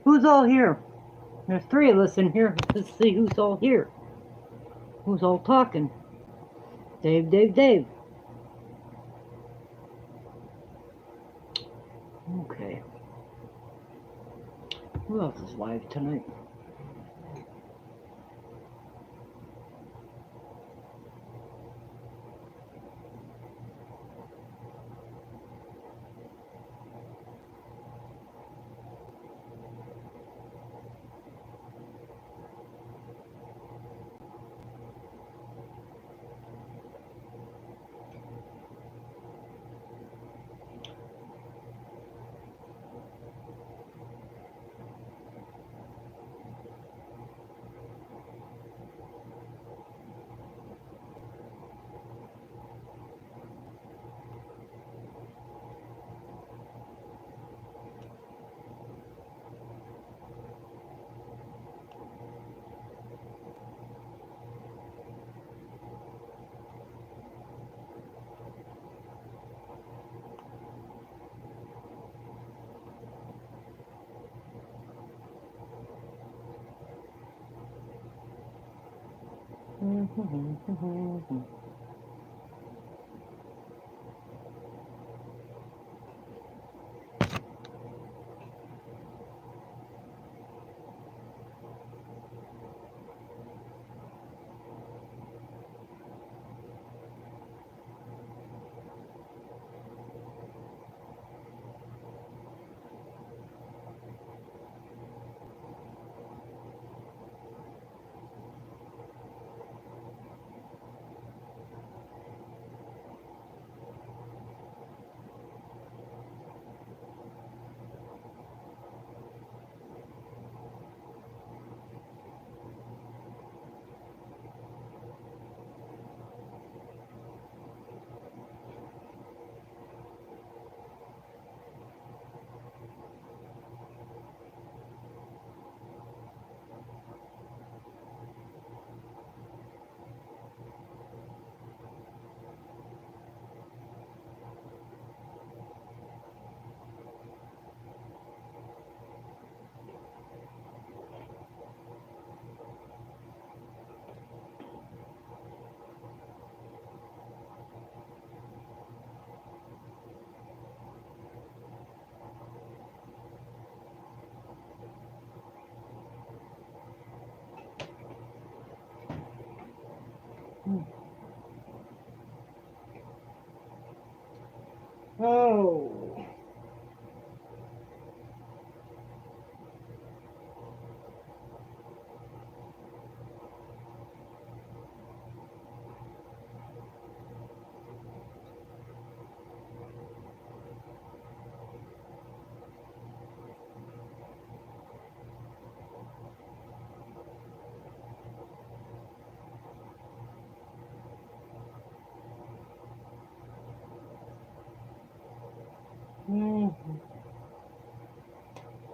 Who's all here? There's three of us in here. Let's see who's all here. Who's all talking? Dave, Dave, Dave. Okay. Who else is live tonight?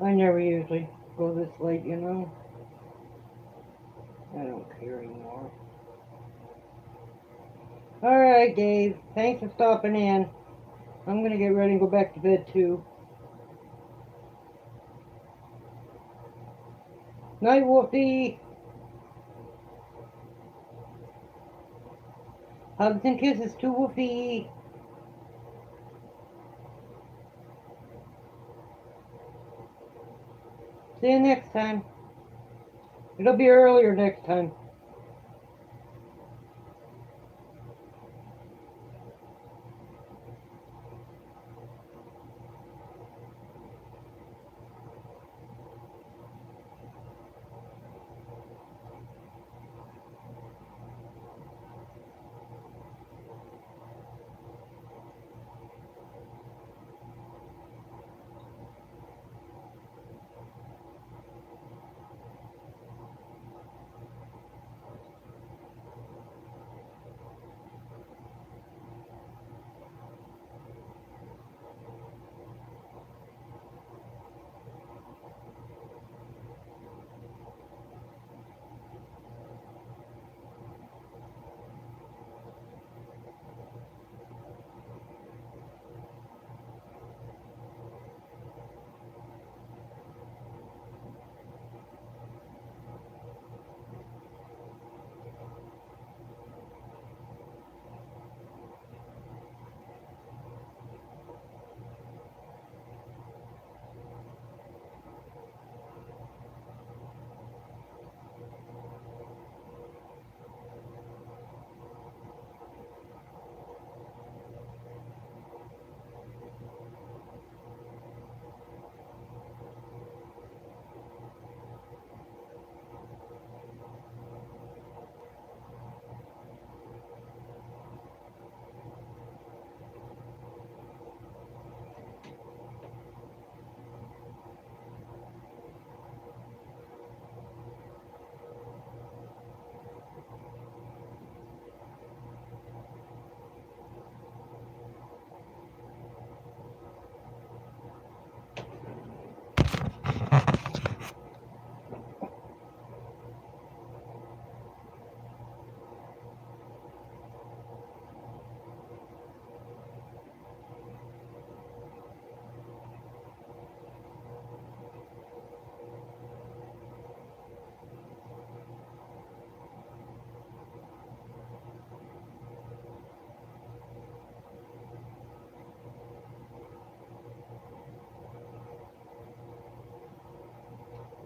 I never usually go this late, you know. I don't care anymore. Alright, Dave. Thanks for stopping in. I'm gonna get ready and go back to bed too. Night, Wolfie. Hugs and kisses to Wolfie. See you next time. It'll be earlier next time.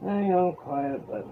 I know, quiet, but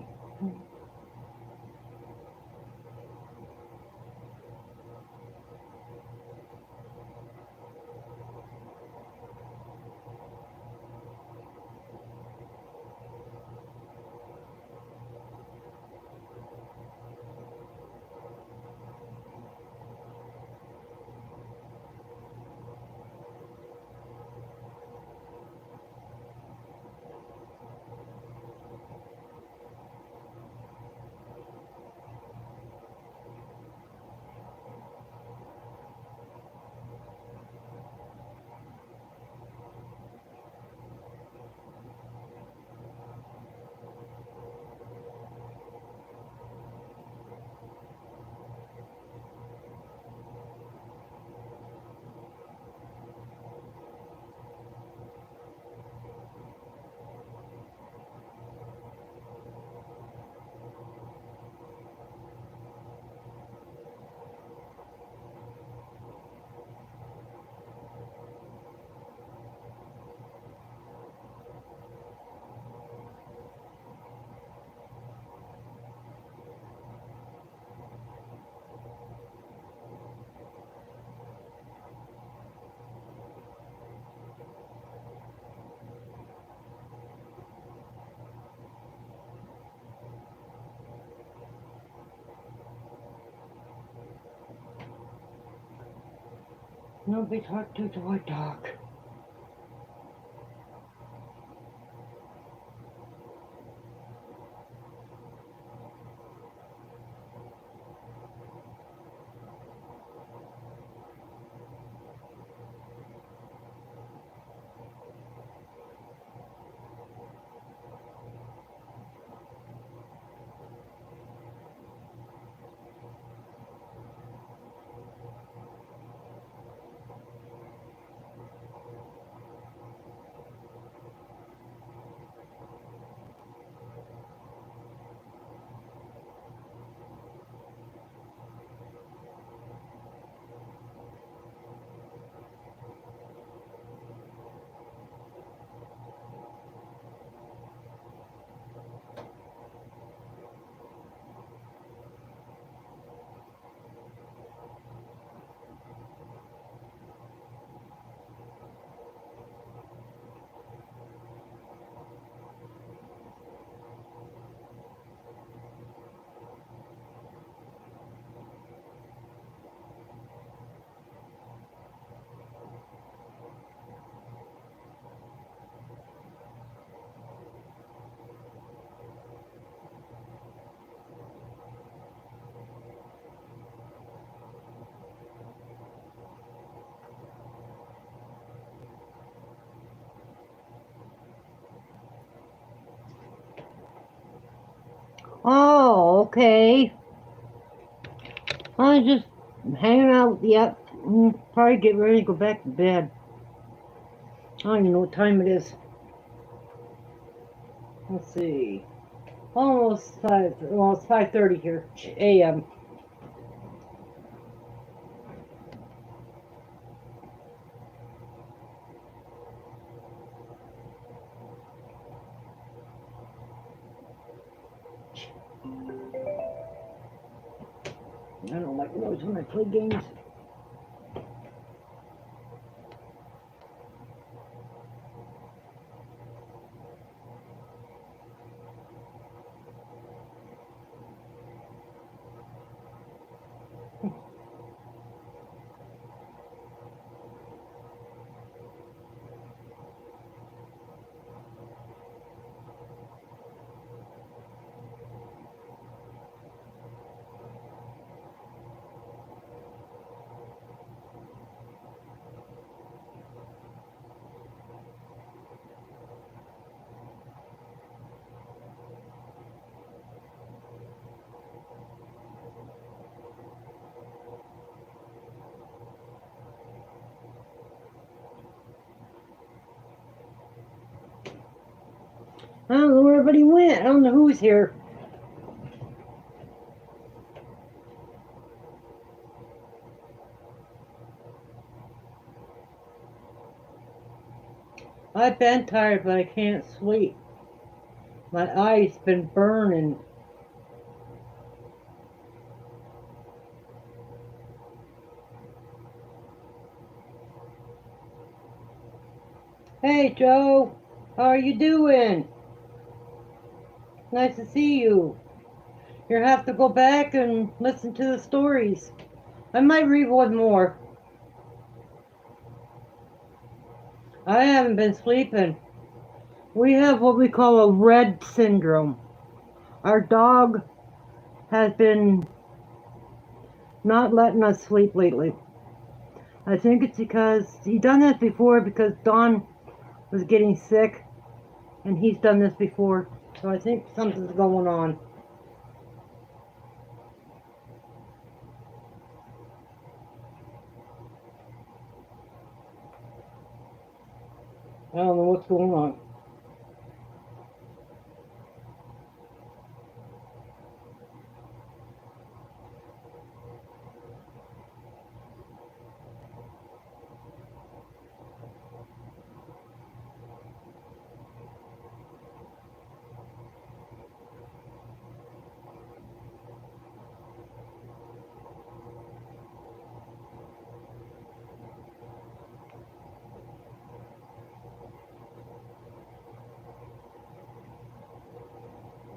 nobody talk to the dog. Oh, okay. I was just hanging out. Yep. Probably get ready to go back to bed. I don't even know what time it is. Let's see. Almost 5. Well, it's 5:30 here. A.M. I don't like noise when I play games. I don't know where everybody went. I don't know who's here. I've been tired, but I can't sleep. My eyes been burning. Hey, Joe. How are you doing? Nice to see you. You'll have to go back and listen to the stories. I might read one more. I haven't been sleeping. We have what we call a red syndrome. Our dog has been not letting us sleep lately. I think it's because he done this before because Dawn was getting sick and he's done this before. So I think something's going on. I don't know what's going on.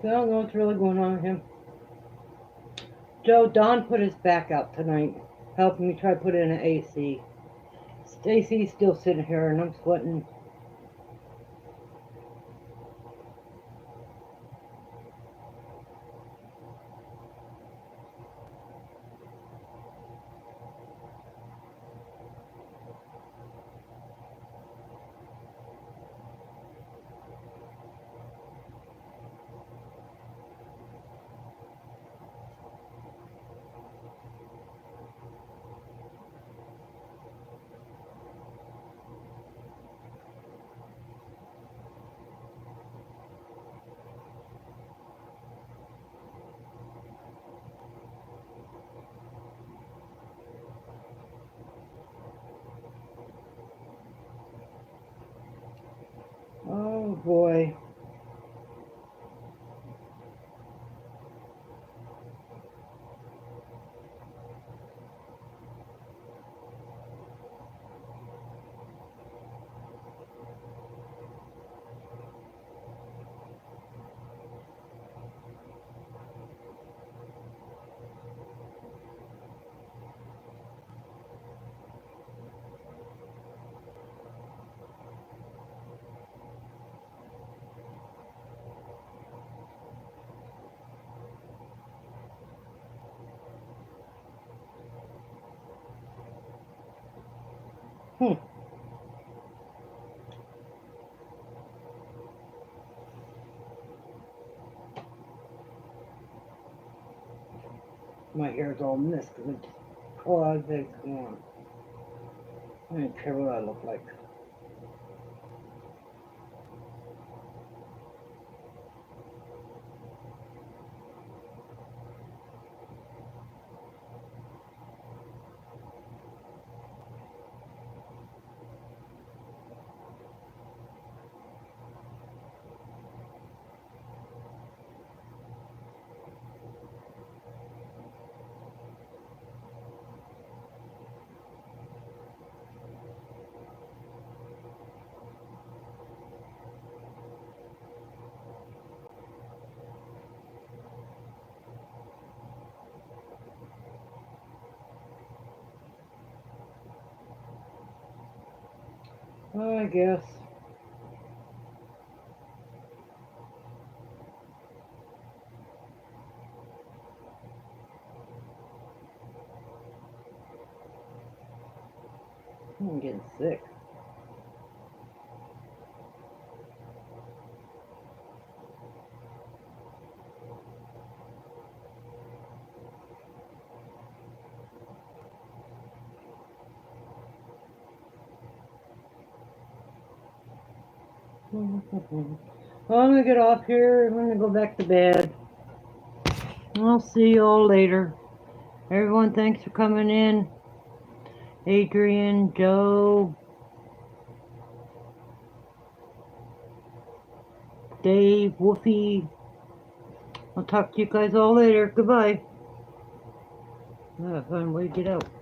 I don't know what's really going on with him. Joe, Don put his back out tonight, helping me try to put in an AC. Stacy's still sitting here and I'm sweating. Oh boy. My hair's all messed because it's all that's gone. I don't care what I look like. I guess. I'm getting sick. Well, I'm gonna get off here. I'm gonna go back to bed. I'll see you all later. Everyone, thanks for coming in. Adrian, Joe, Dave, Woofy. I'll talk to you guys all later. Goodbye. Fun way to get out.